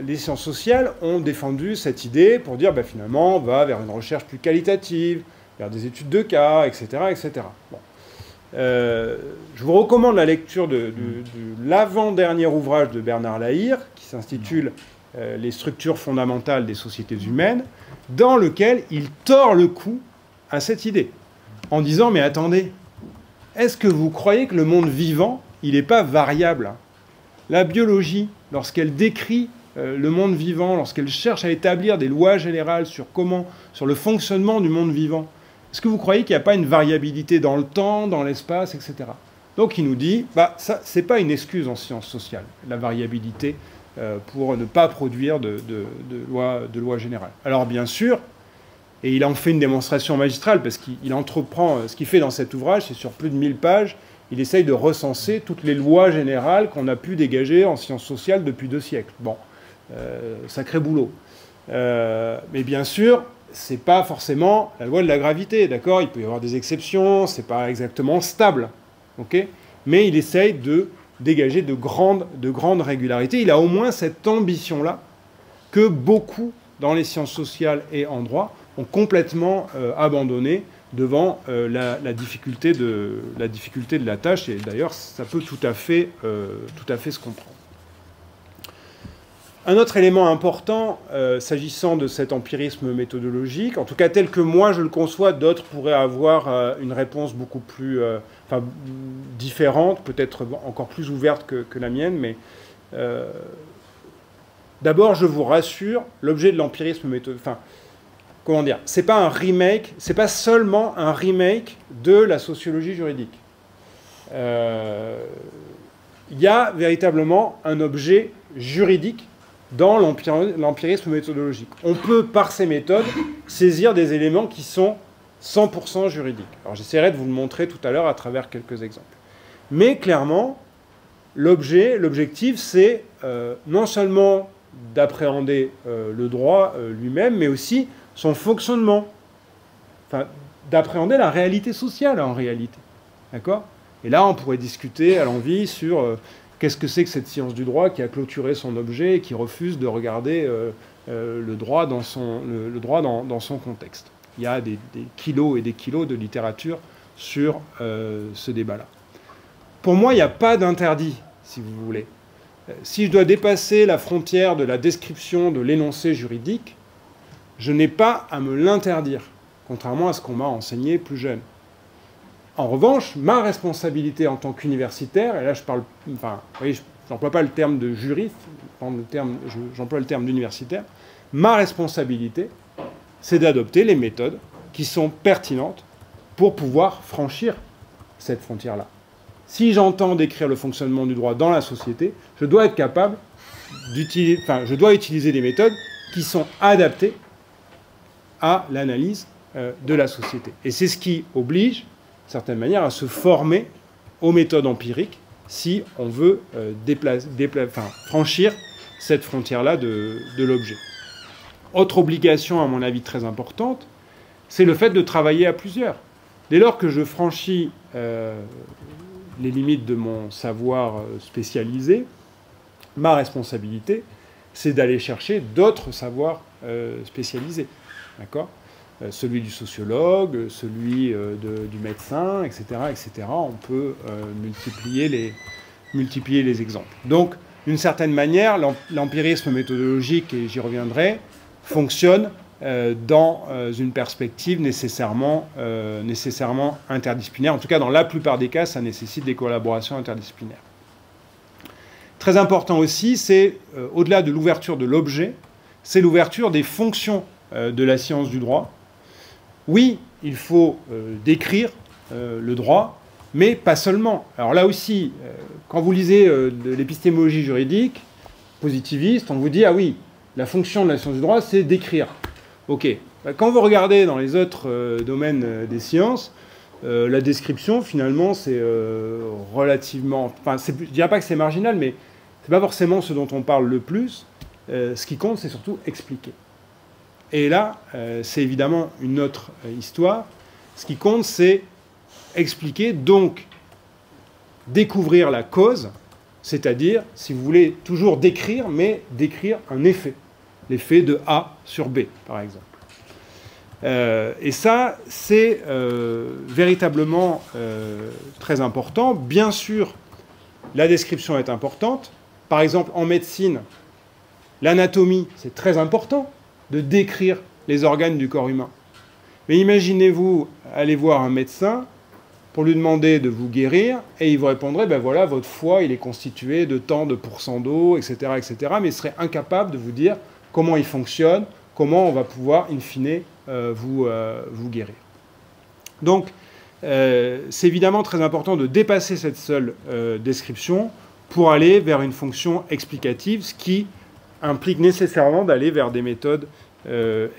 A: les sciences sociales ont défendu cette idée pour dire, bah, finalement, on va vers une recherche plus qualitative, vers des études de cas, etc., etc. Bon. Je vous recommande la lecture de l'avant-dernier ouvrage de Bernard Lahire, qui s'intitule « Les structures fondamentales des sociétés humaines », dans lequel il tord le cou à cette idée, en disant « Mais attendez, est-ce que vous croyez que le monde vivant, il n'est pas variable, hein? La biologie, lorsqu'elle décrit le monde vivant, lorsqu'elle cherche à établir des lois générales sur le fonctionnement du monde vivant, est-ce que vous croyez qu'il n'y a pas une variabilité dans le temps, dans l'espace, etc. » Donc il nous dit, bah, ça, ce n'est pas une excuse en sciences sociales, la variabilité, pour ne pas produire de loi générale. Alors bien sûr, et il en fait une démonstration magistrale, parce qu'il entreprend, ce qu'il fait dans cet ouvrage, c'est sur plus de 1000 pages, il essaye de recenser toutes les lois générales qu'on a pu dégager en sciences sociales depuis 2 siècles. Bon, sacré boulot. Mais bien sûr, c'est pas forcément la loi de la gravité, d'accord? Il peut y avoir des exceptions, c'est pas exactement stable, ok? Mais il essaye de dégager de grandes régularités. Il a au moins cette ambition-là que beaucoup dans les sciences sociales et en droit ont complètement abandonné devant la difficulté de la tâche. Et d'ailleurs, ça peut tout à fait se comprendre. Un autre élément important, s'agissant de cet empirisme méthodologique, en tout cas tel que moi je le conçois, d'autres pourraient avoir une réponse beaucoup plus différente, peut-être encore plus ouverte que la mienne, mais d'abord, je vous rassure, l'objet de l'empirisme méthodologique, comment dire, c'est pas un remake, c'est pas seulement un remake de la sociologie juridique. Il y a véritablement un objet juridique dans l'empirisme méthodologique. On peut, par ces méthodes, saisir des éléments qui sont 100% juridiques. Alors j'essaierai de vous le montrer tout à l'heure à travers quelques exemples. Mais clairement, l'objectif, c'est non seulement d'appréhender le droit lui-même, mais aussi son fonctionnement. Enfin, d'appréhender la réalité sociale, en réalité. D'accord ? Et là, on pourrait discuter à l'envi sur qu'est-ce que c'est que cette science du droit qui a clôturé son objet et qui refuse de regarder le droit dans son contexte. Il y a des kilos et des kilos de littérature sur ce débat-là. Pour moi, il n'y a pas d'interdit, si vous voulez. Si je dois dépasser la frontière de la description de l'énoncé juridique, je n'ai pas à me l'interdire, contrairement à ce qu'on m'a enseigné plus jeune. En revanche, ma responsabilité en tant qu'universitaire, et là je parle, enfin, vous voyez, je n'emploie pas le terme de juriste, j'emploie le terme d'universitaire, ma responsabilité, c'est d'adopter les méthodes qui sont pertinentes pour pouvoir franchir cette frontière-là. Si j'entends décrire le fonctionnement du droit dans la société, je dois être capable d'utiliser, enfin, je dois utiliser des méthodes qui sont adaptées à l'analyse de la société. Et c'est ce qui oblige, d'une certaine manière, à se former aux méthodes empiriques si on veut franchir cette frontière-là de l'objet. Autre obligation, à mon avis, très importante, c'est le fait de travailler à plusieurs. Dès lors que je franchis les limites de mon savoir spécialisé, ma responsabilité, c'est d'aller chercher d'autres savoirs spécialisés. D'accord ? Celui du sociologue, celui du médecin, etc., etc. On peut multiplier les exemples. Donc, d'une certaine manière, l'empirisme méthodologique, et j'y reviendrai, fonctionne dans une perspective nécessairement interdisciplinaire. En tout cas, dans la plupart des cas, ça nécessite des collaborations interdisciplinaires. Très important aussi, c'est, au-delà de l'ouverture de l'objet, c'est l'ouverture des fonctions de la science du droit. Oui, il faut décrire le droit, mais pas seulement. Alors là aussi, quand vous lisez de l'épistémologie juridique positiviste, on vous dit « Ah oui, la fonction de la science du droit, c'est d'écrire. » Ok. Quand vous regardez dans les autres domaines des sciences, la description, finalement, c'est relativement... Enfin, je ne dirais pas que c'est marginal, mais ce n'est pas forcément ce dont on parle le plus. Ce qui compte, c'est surtout expliquer. Et là, c'est évidemment une autre histoire. Ce qui compte, c'est expliquer, donc découvrir la cause, c'est-à-dire, si vous voulez, toujours décrire, mais décrire un effet. L'effet de A sur B, par exemple. Et ça, c'est véritablement très important. Bien sûr, la description est importante. Par exemple, en médecine, l'anatomie, c'est très important de décrire les organes du corps humain. Mais imaginez-vous aller voir un médecin pour lui demander de vous guérir, et il vous répondrait, ben voilà, votre foie, il est constitué de tant de pourcents d'eau, etc., etc., mais il serait incapable de vous dire comment il fonctionne, comment on va pouvoir, in fine, vous guérir. Donc, c'est évidemment très important de dépasser cette seule description pour aller vers une fonction explicative, ce qui implique nécessairement d'aller vers des méthodes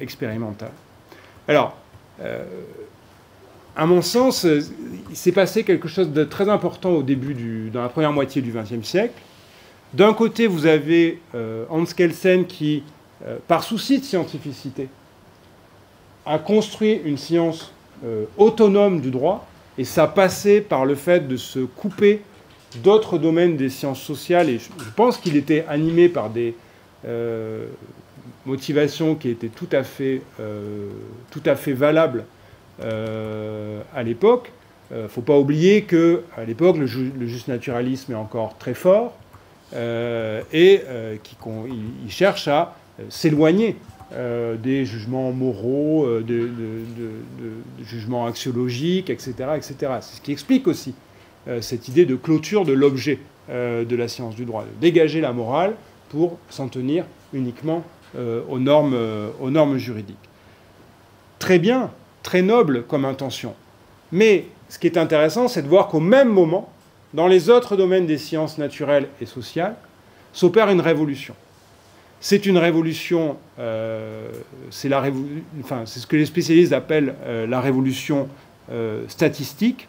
A: expérimentales. Alors, à mon sens, il s'est passé quelque chose de très important au début dans la première moitié du XXe siècle. D'un côté, vous avez Hans Kelsen qui, par souci de scientificité, a construit une science autonome du droit, et ça passait par le fait de se couper d'autres domaines des sciences sociales, et je pense qu'il était animé par des motivations qui étaient tout à fait valables à l'époque. Il ne faut pas oublier qu'à l'époque, le justnaturalisme est encore très fort et qu'il cherche à s'éloigner des jugements moraux, des jugements axiologiques, etc. etc. C'est ce qui explique aussi cette idée de clôture de l'objet de la science du droit, de dégager la morale pour s'en tenir uniquement aux normes juridiques. Très bien, très noble comme intention. Mais ce qui est intéressant, c'est de voir qu'au même moment, dans les autres domaines des sciences naturelles et sociales, s'opère une révolution. C'est une révolution, c'est ce que les spécialistes appellent la révolution statistique,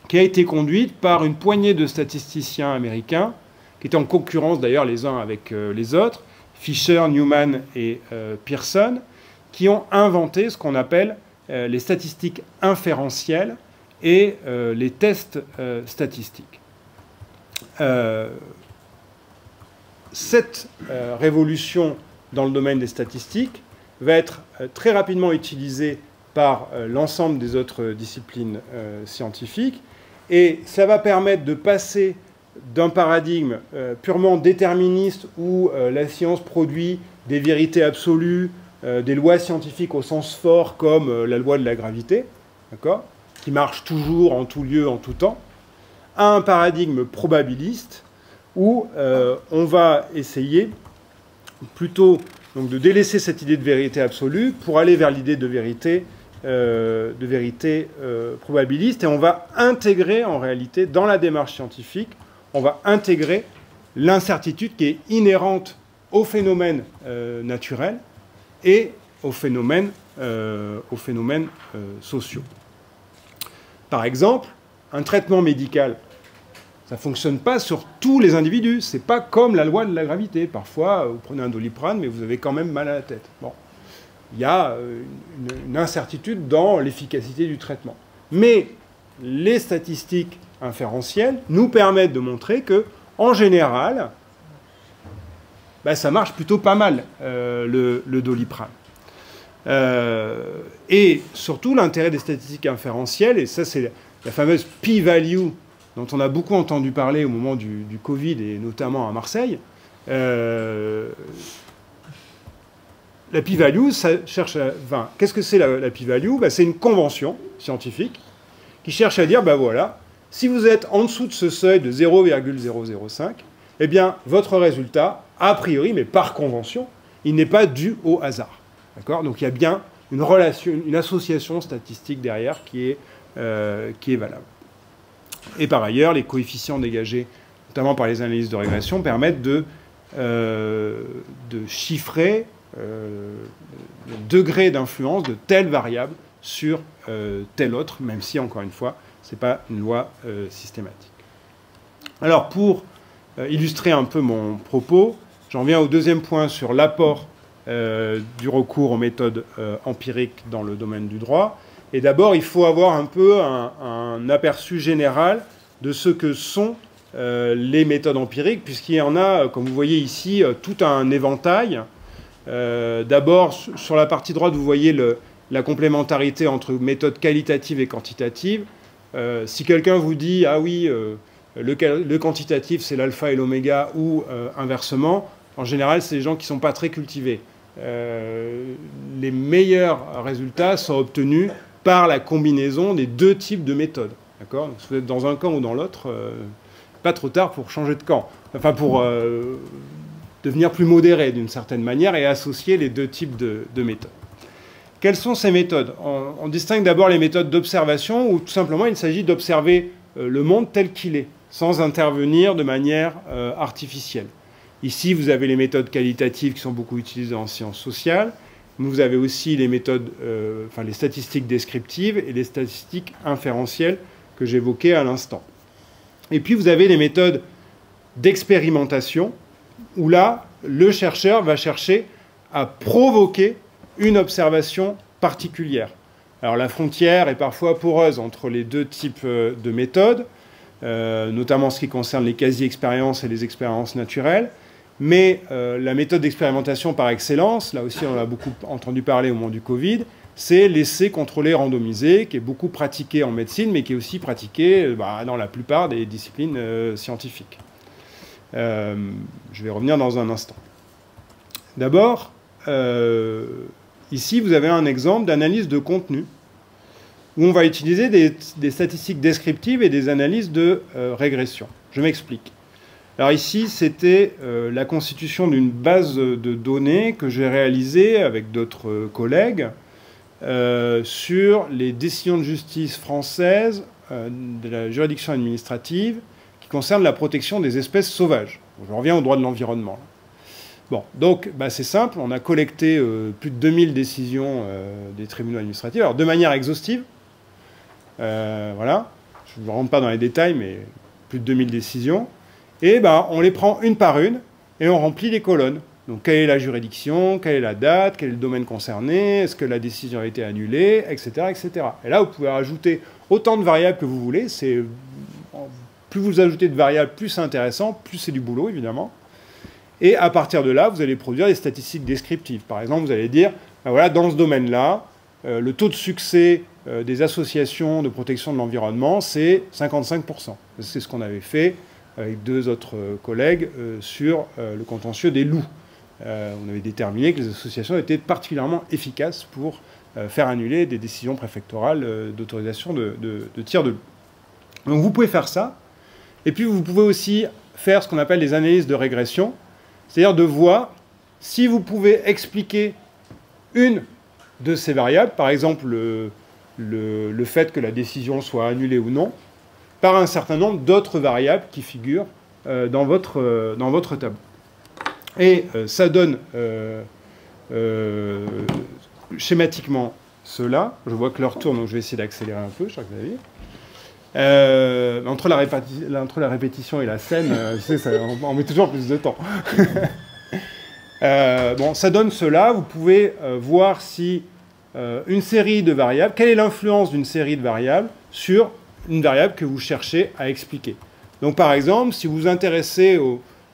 A: qui a été conduite par une poignée de statisticiens américains, qui étaient en concurrence d'ailleurs les uns avec les autres, Fisher, Newman et Pearson, qui ont inventé ce qu'on appelle les statistiques inférentielles et les tests statistiques. Cette révolution dans le domaine des statistiques va être très rapidement utilisée par l'ensemble des autres disciplines scientifiques, et ça va permettre de passer d'un paradigme purement déterministe où la science produit des vérités absolues, des lois scientifiques au sens fort comme la loi de la gravité, d'accord, qui marche toujours, en tout lieu, en tout temps, à un paradigme probabiliste où on va essayer plutôt donc, de délaisser cette idée de vérité absolue pour aller vers l'idée de vérité probabiliste, et on va intégrer en réalité dans la démarche scientifique, on va intégrer l'incertitude qui est inhérente aux phénomènes naturels et aux phénomènes sociaux. Par exemple, un traitement médical, ça ne fonctionne pas sur tous les individus. Ce n'est pas comme la loi de la gravité. Parfois, vous prenez un Doliprane, mais vous avez quand même mal à la tête. Bon. Il y a une incertitude dans l'efficacité du traitement. Mais les statistiques inférentielles nous permettent de montrer que, en général, ça marche plutôt pas mal, le Doliprane. Et surtout, l'intérêt des statistiques inférentielles, et ça c'est la fameuse p-value dont on a beaucoup entendu parler au moment du Covid, et notamment à Marseille. La p-value, ça cherche à... Enfin, qu'est-ce que c'est la p-value ? C'est une convention scientifique qui cherche à dire, voilà, si vous êtes en dessous de ce seuil de 0,005, eh bien, votre résultat, a priori, mais par convention, il n'est pas dû au hasard. D'accord ? Donc il y a bien une relation, une association statistique derrière qui est valable. Et par ailleurs, les coefficients dégagés, notamment par les analyses de régression, permettent de chiffrer le degré d'influence de telle variable sur telle autre, même si, encore une fois, ce n'est pas une loi systématique. Alors, pour illustrer un peu mon propos, j'en viens au deuxième point sur l'apport du recours aux méthodes empiriques dans le domaine du droit. Et d'abord, il faut avoir un peu un aperçu général de ce que sont les méthodes empiriques, puisqu'il y en a, comme vous voyez ici, tout un éventail. D'abord, sur la partie droite, vous voyez la complémentarité entre méthodes qualitatives et quantitatives. Si quelqu'un vous dit « Ah oui, le quantitatif, c'est l'alpha et l'oméga » ou inversement, en général, c'est des gens qui ne sont pas très cultivés. Les meilleurs résultats sont obtenus par la combinaison des deux types de méthodes. D'accord ? Donc, si vous êtes dans un camp ou dans l'autre, pas trop tard pour changer de camp. Enfin, pour devenir plus modéré d'une certaine manière et associer les deux types de méthodes. Quelles sont ces méthodes ? On distingue d'abord les méthodes d'observation, où tout simplement il s'agit d'observer le monde tel qu'il est, sans intervenir de manière artificielle. Ici, vous avez les méthodes qualitatives qui sont beaucoup utilisées en sciences sociales. Vous avez aussi les méthodes, les statistiques descriptives et les statistiques inférentielles que j'évoquais à l'instant. Et puis, vous avez les méthodes d'expérimentation, où là, le chercheur va chercher à provoquer une observation particulière. Alors, la frontière est parfois poreuse entre les deux types de méthodes. notamment en ce qui concerne les quasi-expériences et les expériences naturelles. Mais la méthode d'expérimentation par excellence, là aussi on a beaucoup entendu parler au moment du Covid, c'est l'essai contrôlé randomisé, qui est beaucoup pratiqué en médecine, mais qui est aussi pratiqué dans la plupart des disciplines scientifiques. Je vais revenir dans un instant. D'abord, ici vous avez un exemple d'analyse de contenu, où on va utiliser des statistiques descriptives et des analyses de régression. Je m'explique. Alors ici, c'était la constitution d'une base de données que j'ai réalisée avec d'autres collègues sur les décisions de justice françaises de la juridiction administrative qui concernent la protection des espèces sauvages. Je reviens au droit de l'environnement. Bon, donc c'est simple, on a collecté plus de 2000 décisions des tribunaux administratifs, alors de manière exhaustive. Voilà, je ne rentre pas dans les détails, mais plus de 2000 décisions. Et on les prend une par une et on remplit les colonnes. Donc, quelle est la juridiction, quelle est la date, quel est le domaine concerné, est-ce que la décision a été annulée, etc., etc. Et là, vous pouvez rajouter autant de variables que vous voulez. Plus vous ajoutez de variables, plus c'est intéressant, plus c'est du boulot, évidemment. Et à partir de là, vous allez produire des statistiques descriptives. Par exemple, vous allez dire, voilà, dans ce domaine-là, le taux de succès des associations de protection de l'environnement, c'est 55%. C'est ce qu'on avait fait avec deux autres collègues sur le contentieux des loups. On avait déterminé que les associations étaient particulièrement efficaces pour faire annuler des décisions préfectorales d'autorisation de tir de loup. Donc vous pouvez faire ça. Et puis vous pouvez aussi faire ce qu'on appelle les analyses de régression, c'est-à-dire de voir si vous pouvez expliquer une de ces variables, par exemple le fait que la décision soit annulée ou non, par un certain nombre d'autres variables qui figurent dans votre tableau. Et ça donne schématiquement cela. Je vois que l'heure tourne, donc je vais essayer d'accélérer un peu, cher Xavier. Entre la répétition et la scène, on met toujours plus de temps. Bon, ça donne cela. Vous pouvez voir si une série de variables, quelle est l'influence d'une série de variables sur une variable que vous cherchez à expliquer. Donc par exemple, si vous vous intéressez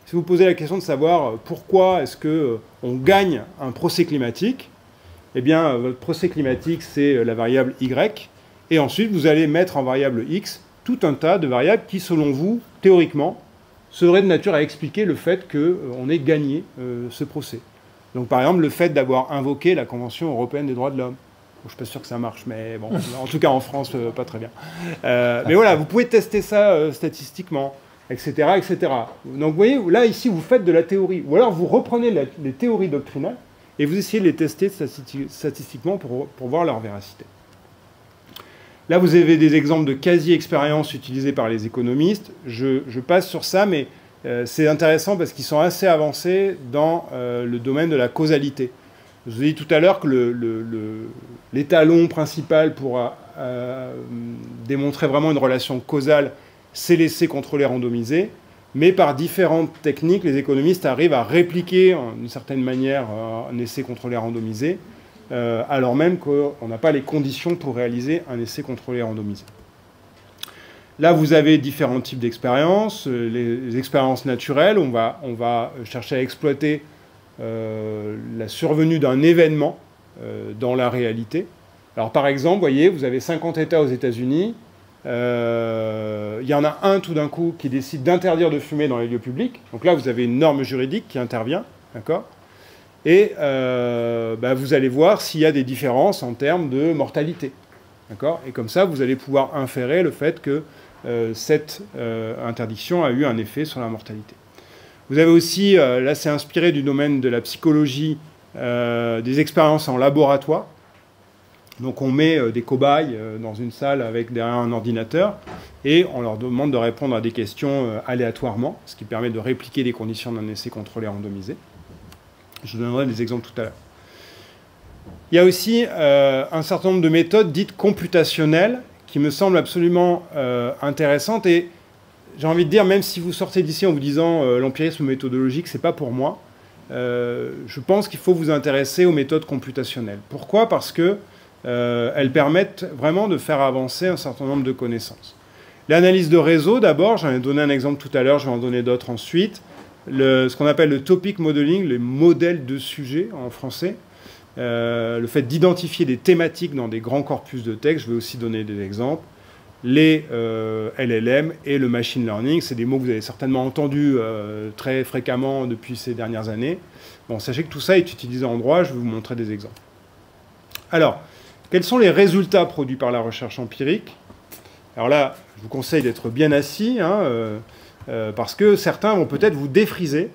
A: si vous posez la question de savoir pourquoi est-ce qu'on gagne un procès climatique, eh bien votre procès climatique c'est la variable Y, et ensuite vous allez mettre en variable X tout un tas de variables qui selon vous, théoriquement, seraient de nature à expliquer le fait qu'on ait gagné ce procès. Donc par exemple le fait d'avoir invoqué la Convention européenne des droits de l'homme. Je ne suis pas sûr que ça marche, mais bon, en tout cas en France, pas très bien. Mais voilà, vous pouvez tester ça statistiquement, etc., etc. Donc vous voyez, là, ici, vous faites de la théorie. Ou alors vous reprenez les théories doctrinales et vous essayez de les tester statistiquement pour voir leur véracité. Là, vous avez des exemples de quasi-expériences utilisées par les économistes. Je passe sur ça, mais c'est intéressant parce qu'ils sont assez avancés dans le domaine de la causalité. Je vous ai dit tout à l'heure que l'étalon principal pour démontrer vraiment une relation causale, c'est l'essai contrôlé randomisé. Mais par différentes techniques, les économistes arrivent à répliquer d'une certaine manière un essai contrôlé randomisé, alors même qu'on n'a pas les conditions pour réaliser un essai contrôlé randomisé. Là, vous avez différents types d'expériences. Les expériences naturelles, on va chercher à exploiter la survenue d'un événement dans la réalité. Alors par exemple, vous voyez, vous avez 50 États aux États-Unis. Il y en a un tout d'un coup qui décide d'interdire de fumer dans les lieux publics. Donc là, vous avez une norme juridique qui intervient, d'accord ? Et vous allez voir s'il y a des différences en termes de mortalité, d'accord ? Et comme ça, vous allez pouvoir inférer le fait que cette interdiction a eu un effet sur la mortalité. Vous avez aussi, là c'est inspiré du domaine de la psychologie, des expériences en laboratoire. Donc on met des cobayes dans une salle avec derrière un ordinateur et on leur demande de répondre à des questions aléatoirement, ce qui permet de répliquer les conditions d'un essai contrôlé randomisé. Je vous donnerai des exemples tout à l'heure. Il y a aussi un certain nombre de méthodes dites computationnelles qui me semblent absolument intéressantes et j'ai envie de dire, même si vous sortez d'ici en vous disant l'empirisme méthodologique, c'est pas pour moi, je pense qu'il faut vous intéresser aux méthodes computationnelles. Pourquoi ? Parce que elles permettent vraiment de faire avancer un certain nombre de connaissances. L'analyse de réseau, d'abord, j'en ai donné un exemple tout à l'heure, je vais en donner d'autres ensuite. Ce qu'on appelle le topic modeling, les modèles de sujets en français. Le fait d'identifier des thématiques dans des grands corpus de texte, je vais aussi donner des exemples. Les LLM et le machine learning, c'est des mots que vous avez certainement entendus très fréquemment depuis ces dernières années. Bon, sachez que tout ça est utilisé en droit, je vais vous montrer des exemples. Alors, quels sont les résultats produits par la recherche empirique? Alors là, je vous conseille d'être bien assis, hein, parce que certains vont peut-être vous défriser.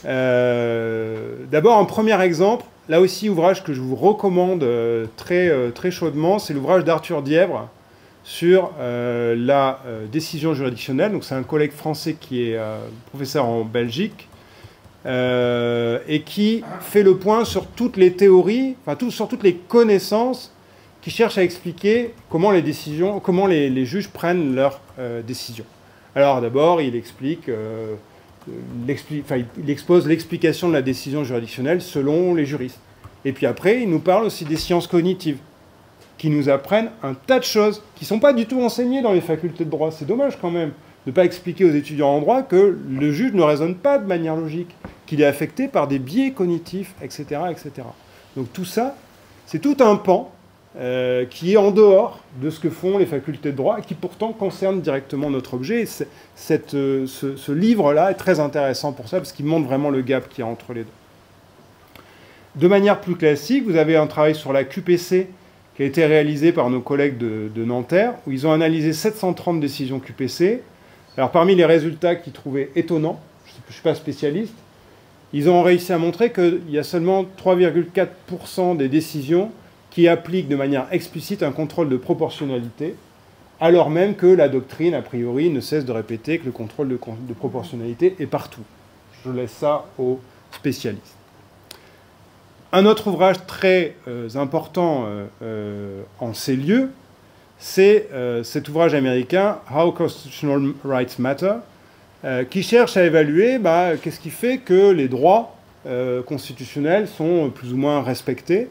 A: D'abord, un premier exemple, là aussi, ouvrage que je vous recommande très chaudement, c'est l'ouvrage d'Arthur Dièvre sur la décision juridictionnelle. Donc, c'est un collègue français qui est professeur en Belgique et qui fait le point sur toutes les théories, enfin, sur toutes les connaissances qui cherchent à expliquer comment les décisions, comment les juges prennent leurs décisions. Alors, d'abord, il explique... il expose l'explication de la décision juridictionnelle selon les juristes. Et puis après, il nous parle aussi des sciences cognitives, qui nous apprennent un tas de choses qui ne sont pas du tout enseignées dans les facultés de droit. C'est dommage quand même de ne pas expliquer aux étudiants en droit que le juge ne raisonne pas de manière logique, qu'il est affecté par des biais cognitifs, etc. etc. Donc tout ça, c'est tout un pan qui est en dehors de ce que font les facultés de droit et qui pourtant concerne directement notre objet. Et ce livre-là est très intéressant pour ça, parce qu'il montre vraiment le gap qu'il y a entre les deux. De manière plus classique, vous avez un travail sur la QPC qui a été réalisé par nos collègues de Nanterre, où ils ont analysé 730 décisions QPC. Alors parmi les résultats qu'ils trouvaient étonnants, je ne suis pas spécialiste, ils ont réussi à montrer qu'il y a seulement 3,4% des décisions qui appliquent de manière explicite un contrôle de proportionnalité, alors même que la doctrine, a priori, ne cesse de répéter que le contrôle de proportionnalité est partout. Je laisse ça aux spécialistes. Un autre ouvrage très important en ces lieux, c'est cet ouvrage américain, How Constitutional Rights Matter, qui cherche à évaluer qu'est-ce qui fait que les droits constitutionnels sont plus ou moins respectés,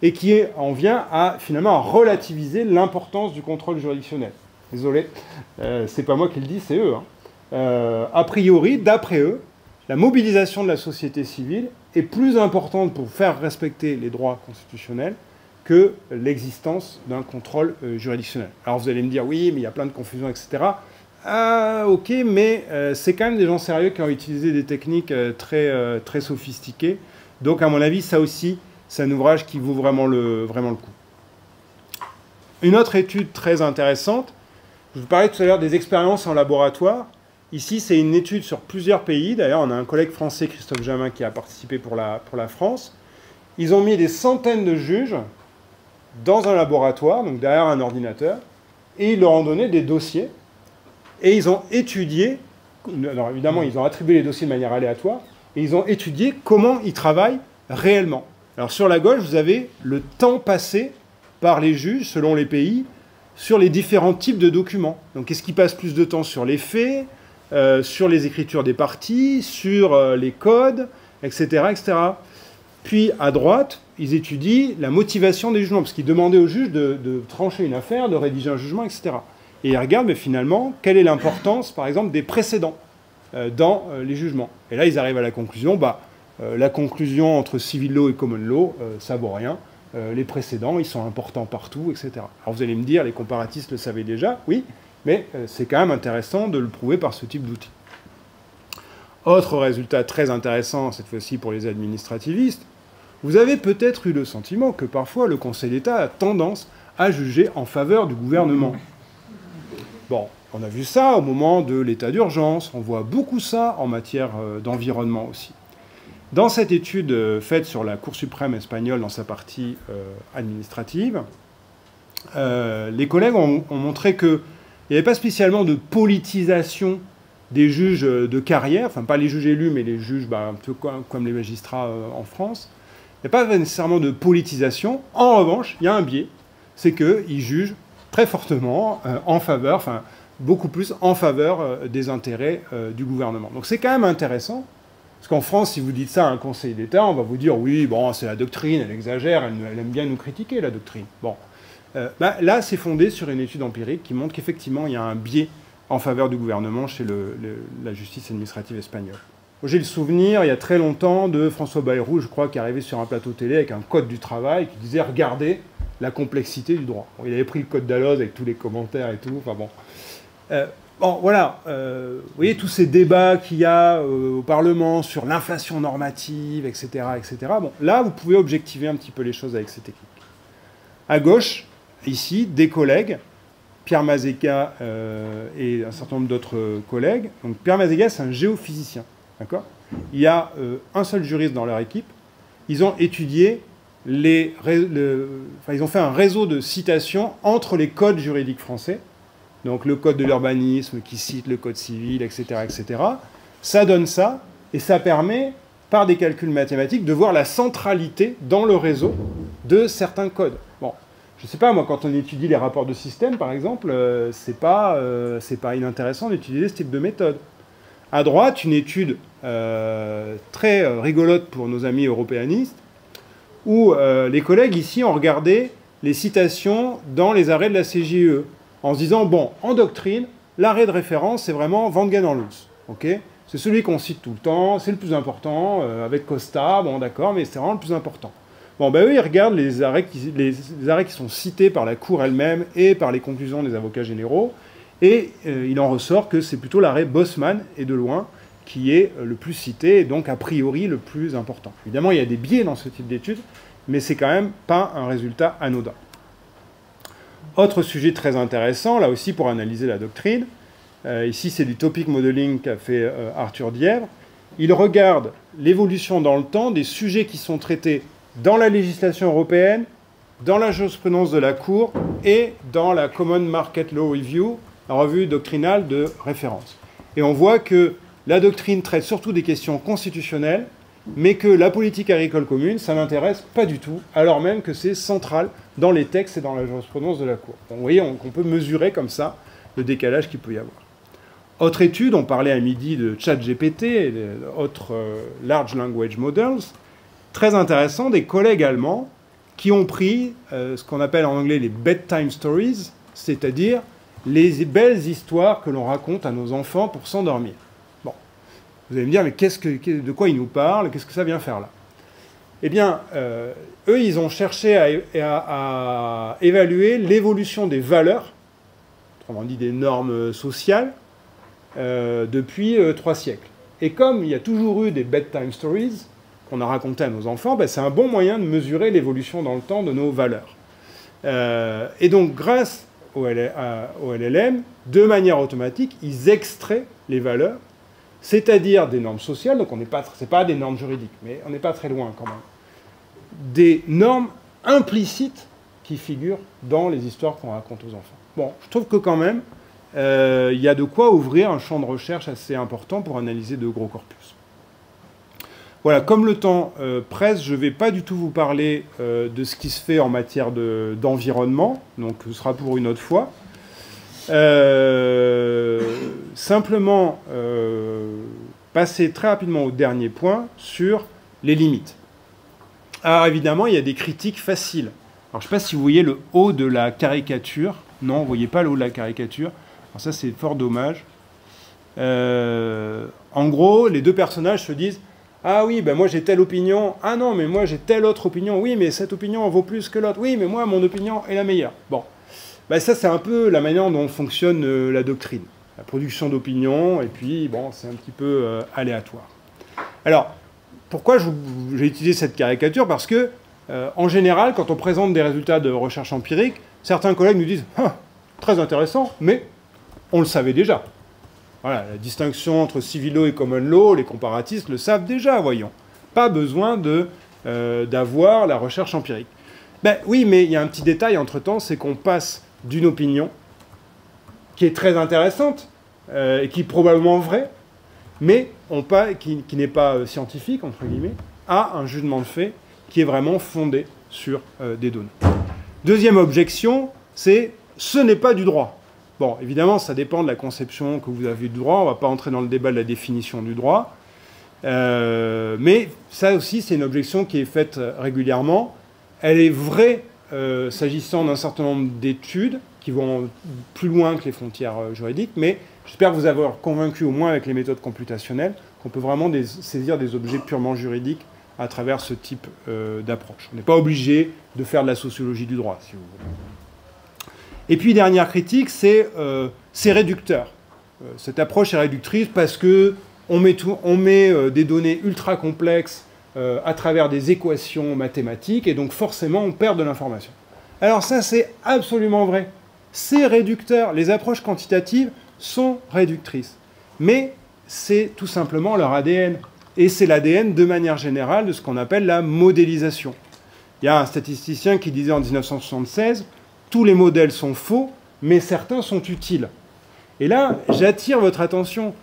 A: et qui en vient finalement à relativiser l'importance du contrôle juridictionnel. Désolé, c'est pas moi qui le dis, c'est eux. A priori, d'après eux, la mobilisation de la société civile est plus importante pour faire respecter les droits constitutionnels que l'existence d'un contrôle juridictionnel. Alors vous allez me dire, oui, mais il y a plein de confusions, etc. Ah, ok, mais c'est quand même des gens sérieux qui ont utilisé des techniques très sophistiquées. Donc, à mon avis, ça aussi, c'est un ouvrage qui vaut vraiment le coup. Une autre étude très intéressante, je vous parlais tout à l'heure des expériences en laboratoire. Ici, c'est une étude sur plusieurs pays. D'ailleurs, on a un collègue français, Christophe Jamin, qui a participé pour la France. Ils ont mis des centaines de juges dans un laboratoire, donc derrière un ordinateur, et ils leur ont donné des dossiers. Et ils ont étudié, alors évidemment, ils ont attribué les dossiers de manière aléatoire, et ils ont étudié comment ils travaillent réellement. Alors sur la gauche, vous avez le temps passé par les juges, selon les pays, sur les différents types de documents. Donc est-ce qu'ils passent plus de temps sur les faits, sur les écritures des parties, sur les codes, etc., etc. Puis, à droite, ils étudient la motivation des jugements, parce qu'ils demandaient aux juges de trancher une affaire, de rédiger un jugement, etc. Et ils regardent, mais finalement, quelle est l'importance, par exemple, des précédents dans les jugements. Et là, ils arrivent à la conclusion, la conclusion entre civil law et common law, ça vaut rien. Les précédents, ils sont importants partout, etc. Alors vous allez me dire, les comparatistes le savaient déjà, oui, mais c'est quand même intéressant de le prouver par ce type d'outil. Autre résultat très intéressant, cette fois-ci pour les administrativistes, vous avez peut-être eu le sentiment que parfois le Conseil d'État a tendance à juger en faveur du gouvernement. Bon, on a vu ça au moment de l'état d'urgence, on voit beaucoup ça en matière d'environnement aussi. Dans cette étude faite sur la Cour suprême espagnole dans sa partie administrative, les collègues ont montré qu'il n'y avait pas spécialement de politisation des juges de carrière, enfin pas les juges élus, mais les juges un peu comme les magistrats en France. Il n'y a pas nécessairement de politisation. En revanche, il y a un biais, c'est qu'ils jugent très fortement en faveur, enfin beaucoup plus en faveur des intérêts du gouvernement. Donc c'est quand même intéressant, parce qu'en France, si vous dites ça à un Conseil d'État, on va vous dire, oui, bon, c'est la doctrine, elle exagère, elle aime bien nous critiquer, la doctrine. Bon. Là, c'est fondé sur une étude empirique qui montre qu'effectivement, il y a un biais en faveur du gouvernement chez la justice administrative espagnole. J'ai le souvenir, il y a très longtemps, de François Bayrou, je crois, qui est arrivé sur un plateau télé avec un code du travail qui disait « Regardez la complexité du droit ». Bon, il avait pris le code Dalloz avec tous les commentaires et tout, enfin bon. Bon, voilà, vous voyez tous ces débats qu'il y a au Parlement sur l'inflation normative, etc., etc. Bon, là, vous pouvez objectiver un petit peu les choses avec ces techniques. À gauche, ici, des collègues, Pierre Mazeka et un certain nombre d'autres collègues. Donc Pierre Mazeka, c'est un géophysicien, d'accord ? Il y a un seul juriste dans leur équipe. Ils ont étudié ils ont fait un réseau de citations entre les codes juridiques français. Donc le code de l'urbanisme qui cite le code civil, etc., etc. Ça donne ça, et ça permet, par des calculs mathématiques, de voir la centralité dans le réseau de certains codes. Bon, je ne sais pas, moi, quand on étudie les rapports de système, par exemple, c'est pas inintéressant d'étudier ce type de méthode. À droite, une étude très rigolote pour nos amis européanistes, où les collègues ici ont regardé les citations dans les arrêts de la CJUE, en se disant, bon, en doctrine, l'arrêt de référence, c'est vraiment Van Ganderloos. Okay, c'est celui qu'on cite tout le temps, c'est le plus important, avec Costa, bon d'accord, mais c'est vraiment le plus important. Bon, ben eux, ils regardent les arrêts qui sont cités par la Cour elle-même et par les conclusions des avocats généraux, et il en ressort que c'est plutôt l'arrêt Bosman, et de loin, qui est le plus cité, et donc a priori le plus important. Évidemment, il y a des biais dans ce type d'études, mais c'est quand même pas un résultat anodin. Autre sujet très intéressant, là aussi pour analyser la doctrine, ici c'est du topic modeling qu'a fait Arthur Dièvre. Il regarde l'évolution dans le temps des sujets qui sont traités dans la législation européenne, dans la jurisprudence de la Cour et dans la Common Market Law Review, la revue doctrinale de référence. Et on voit que la doctrine traite surtout des questions constitutionnelles, mais que la politique agricole commune, ça n'intéresse pas du tout, alors même que c'est central dans les textes et dans la jurisprudence de la Cour. Donc, vous voyez, on peut mesurer comme ça le décalage qu'il peut y avoir. Autre étude, on parlait à midi de ChatGPT et d'autres Large Language Models, très intéressant, des collègues allemands qui ont pris ce qu'on appelle en anglais les bedtime stories, c'est-à-dire les belles histoires que l'on raconte à nos enfants pour s'endormir. Vous allez me dire, mais de quoi ils nous parlent? Qu'est-ce que ça vient faire là? Eh bien, eux, ils ont cherché à évaluer l'évolution des valeurs, autrement dit des normes sociales, depuis 3 siècles. Et comme il y a toujours eu des bedtime stories qu'on a racontées à nos enfants, ben, c'est un bon moyen de mesurer l'évolution dans le temps de nos valeurs. Et donc, grâce au LLM, de manière automatique, ils extraient les valeurs, c'est-à-dire des normes sociales, donc c'est pas des normes juridiques, mais on n'est pas très loin quand même, des normes implicites qui figurent dans les histoires qu'on raconte aux enfants. Bon, je trouve que quand même, il y a de quoi ouvrir un champ de recherche assez important pour analyser de gros corpus. Voilà, comme le temps presse, je ne vais pas du tout vous parler de ce qui se fait en matière d'environnement, donc ce sera pour une autre fois. Simplement passer très rapidement au dernier point sur les limites. Alors évidemment, il y a des critiques faciles. Alors je ne sais pas si vous voyez le haut de la caricature. Non, vous ne voyez pas le haut de la caricature. Alors ça, c'est fort dommage. En gros, les deux personnages se disent « Ah oui, ben moi j'ai telle opinion. Ah non, mais moi j'ai telle autre opinion. Oui, mais cette opinion en vaut plus que l'autre. Oui, mais moi, mon opinion est la meilleure. » Bon. Ben ça, c'est un peu la manière dont fonctionne la doctrine. La production d'opinions, et puis, bon, c'est un petit peu aléatoire. Alors, pourquoi j'ai utilisé cette caricature? Parce que, en général, quand on présente des résultats de recherche empirique, certains collègues nous disent ah, « très intéressant, mais on le savait déjà ». Voilà, la distinction entre civil law et common law, les comparatistes le savent déjà, voyons. Pas besoin d'avoir la recherche empirique. Ben oui, mais il y a un petit détail entre-temps, c'est qu'on passe d'une opinion qui est très intéressante, et qui est probablement vraie, mais qui n'est pas scientifique, entre guillemets, à un jugement de fait qui est vraiment fondé sur des données. Deuxième objection, c'est « ce n'est pas du droit ». Bon, évidemment, ça dépend de la conception que vous avez du droit, on ne va pas entrer dans le débat de la définition du droit, mais ça aussi, c'est une objection qui est faite régulièrement. Elle est vraie s'agissant d'un certain nombre d'études qui vont plus loin que les frontières juridiques, mais j'espère vous avoir convaincu, au moins avec les méthodes computationnelles, qu'on peut vraiment saisir des objets purement juridiques à travers ce type d'approche. On n'est pas obligé de faire de la sociologie du droit, si vous voulez. Et puis, dernière critique, c'est réducteur. Cette approche est réductrice parce qu'on met des données ultra complexes à travers des équations mathématiques, et donc forcément, on perd de l'information. Alors ça, c'est absolument vrai. C'est réducteur. Les approches quantitatives sont réductrices. Mais c'est tout simplement leur ADN. Et c'est l'ADN, de manière générale, de ce qu'on appelle la modélisation. Il y a un statisticien qui disait en 1976, tous les modèles sont faux, mais certains sont utiles. Et là, j'attire votre attention.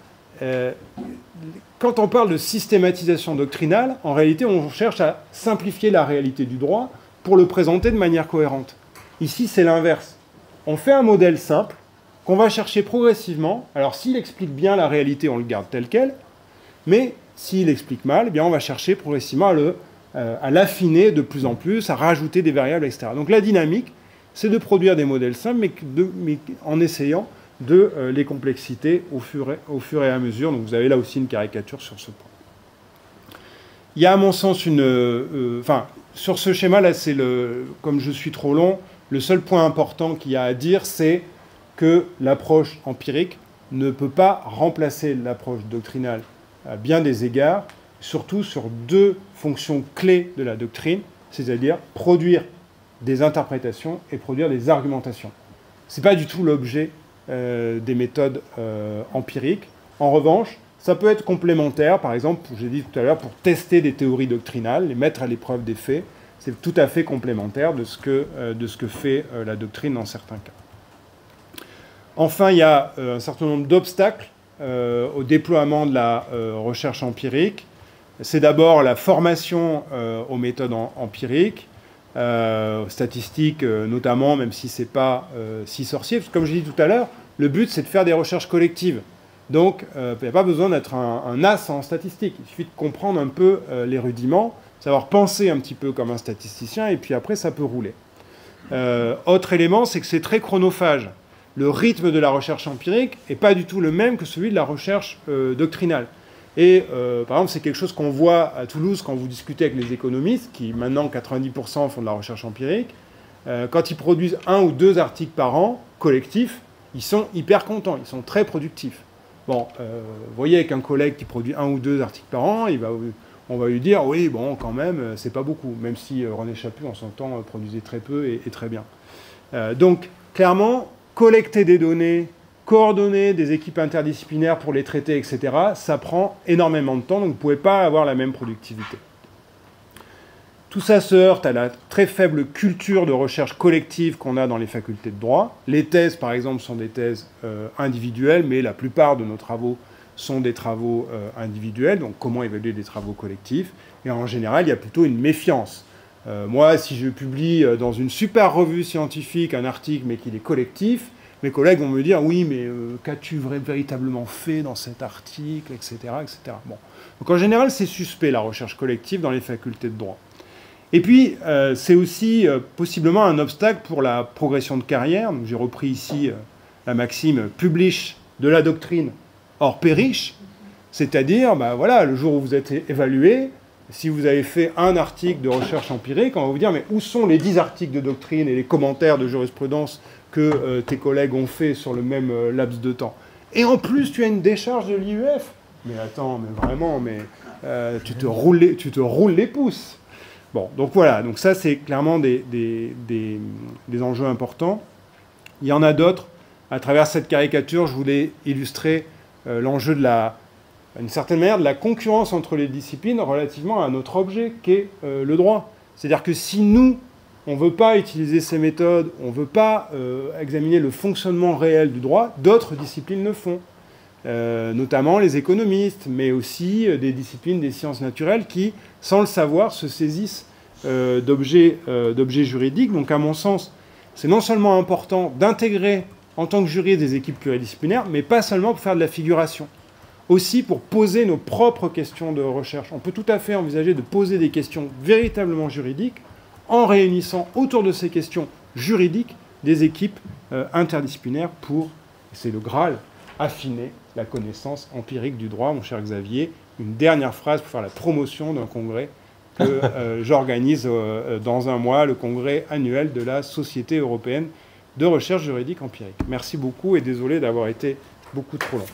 A: Quand on parle de systématisation doctrinale, en réalité, on cherche à simplifier la réalité du droit pour le présenter de manière cohérente. Ici, c'est l'inverse. On fait un modèle simple qu'on va chercher progressivement. Alors, s'il explique bien la réalité, on le garde tel quel, mais s'il explique mal, eh bien, on va chercher progressivement à l'affiner de plus en plus, à rajouter des variables, etc. Donc la dynamique, c'est de produire des modèles simples, mais en essayant de les complexités au fur et à mesure. Donc vous avez là aussi une caricature sur ce point. Il y a à mon sens sur ce schéma-là, c'est comme je suis trop long, le seul point important qu'il y a à dire, c'est que l'approche empirique ne peut pas remplacer l'approche doctrinale à bien des égards, surtout sur deux fonctions clés de la doctrine, c'est-à-dire produire des interprétations et produire des argumentations. Ce n'est pas du tout l'objet des méthodes empiriques. En revanche, ça peut être complémentaire, par exemple, j'ai dit tout à l'heure, pour tester des théories doctrinales, les mettre à l'épreuve des faits. C'est tout à fait complémentaire de ce que fait la doctrine dans certains cas. Enfin, il y a un certain nombre d'obstacles au déploiement de la recherche empirique. C'est d'abord la formation aux méthodes empiriques, statistiques notamment, même si ce n'est pas si sorcier. Parce que comme je l'ai dit tout à l'heure, le but, c'est de faire des recherches collectives. Donc, il n'y a pas besoin d'être un as en statistique. Il suffit de comprendre un peu les rudiments, savoir penser un petit peu comme un statisticien, et puis après, ça peut rouler. Autre élément, c'est que c'est très chronophage. Le rythme de la recherche empirique n'est pas du tout le même que celui de la recherche doctrinale. Et par exemple, c'est quelque chose qu'on voit à Toulouse quand vous discutez avec les économistes, qui maintenant 90% font de la recherche empirique. Quand ils produisent 1 ou 2 articles par an, collectifs, ils sont hyper contents, ils sont très productifs. Bon, vous voyez avec un collègue qui produit 1 ou 2 articles par an, on va lui dire, oui, bon, quand même, c'est pas beaucoup, même si René Chaput, en son temps, produisait très peu et très bien. Donc, clairement, collecter des données, coordonner des équipes interdisciplinaires pour les traiter, etc., ça prend énormément de temps, donc vous ne pouvez pas avoir la même productivité. Tout ça se heurte à la très faible culture de recherche collective qu'on a dans les facultés de droit. Les thèses, par exemple, sont des thèses individuelles, mais la plupart de nos travaux sont des travaux individuels, donc comment évaluer des travaux collectifs. Et en général, il y a plutôt une méfiance. Moi, si je publie dans une super revue scientifique un article, mais qu'il est collectif, mes collègues vont me dire « Oui, mais qu'as-tu véritablement fait dans cet article, etc. etc. » Bon. Donc en général, c'est suspect, la recherche collective dans les facultés de droit. Et puis, c'est aussi possiblement un obstacle pour la progression de carrière. J'ai repris ici la maxime « Publish de la doctrine hors perish », c'est-à-dire, voilà, le jour où vous êtes évalué, si vous avez fait un article de recherche empirique, on va vous dire « Mais où sont les 10 articles de doctrine et les commentaires de jurisprudence que tes collègues ont fait sur le même laps de temps. Et en plus, tu as une décharge de l'IEF. Mais attends, mais vraiment, tu te roules les pouces. Bon, donc voilà. Donc ça, c'est clairement des enjeux importants. Il y en a d'autres. À travers cette caricature, je voulais illustrer l'enjeu d'une certaine manière, de la concurrence entre les disciplines relativement à notre objet, qu'est le droit. C'est-à-dire que si nous, on ne veut pas utiliser ces méthodes, on ne veut pas examiner le fonctionnement réel du droit, d'autres disciplines le font. Notamment les économistes, mais aussi des disciplines des sciences naturelles qui, sans le savoir, se saisissent d'objets juridiques. Donc à mon sens, c'est non seulement important d'intégrer en tant que jury des équipes pluridisciplinaires, mais pas seulement pour faire de la figuration. Aussi pour poser nos propres questions de recherche. On peut tout à fait envisager de poser des questions véritablement juridiques en réunissant autour de ces questions juridiques des équipes interdisciplinaires pour, c'est le Graal, affiner la connaissance empirique du droit, mon cher Xavier. Une dernière phrase pour faire la promotion d'un congrès que j'organise dans un mois, le congrès annuel de la Société européenne de recherche juridique empirique. Merci beaucoup et désolé d'avoir été beaucoup trop long.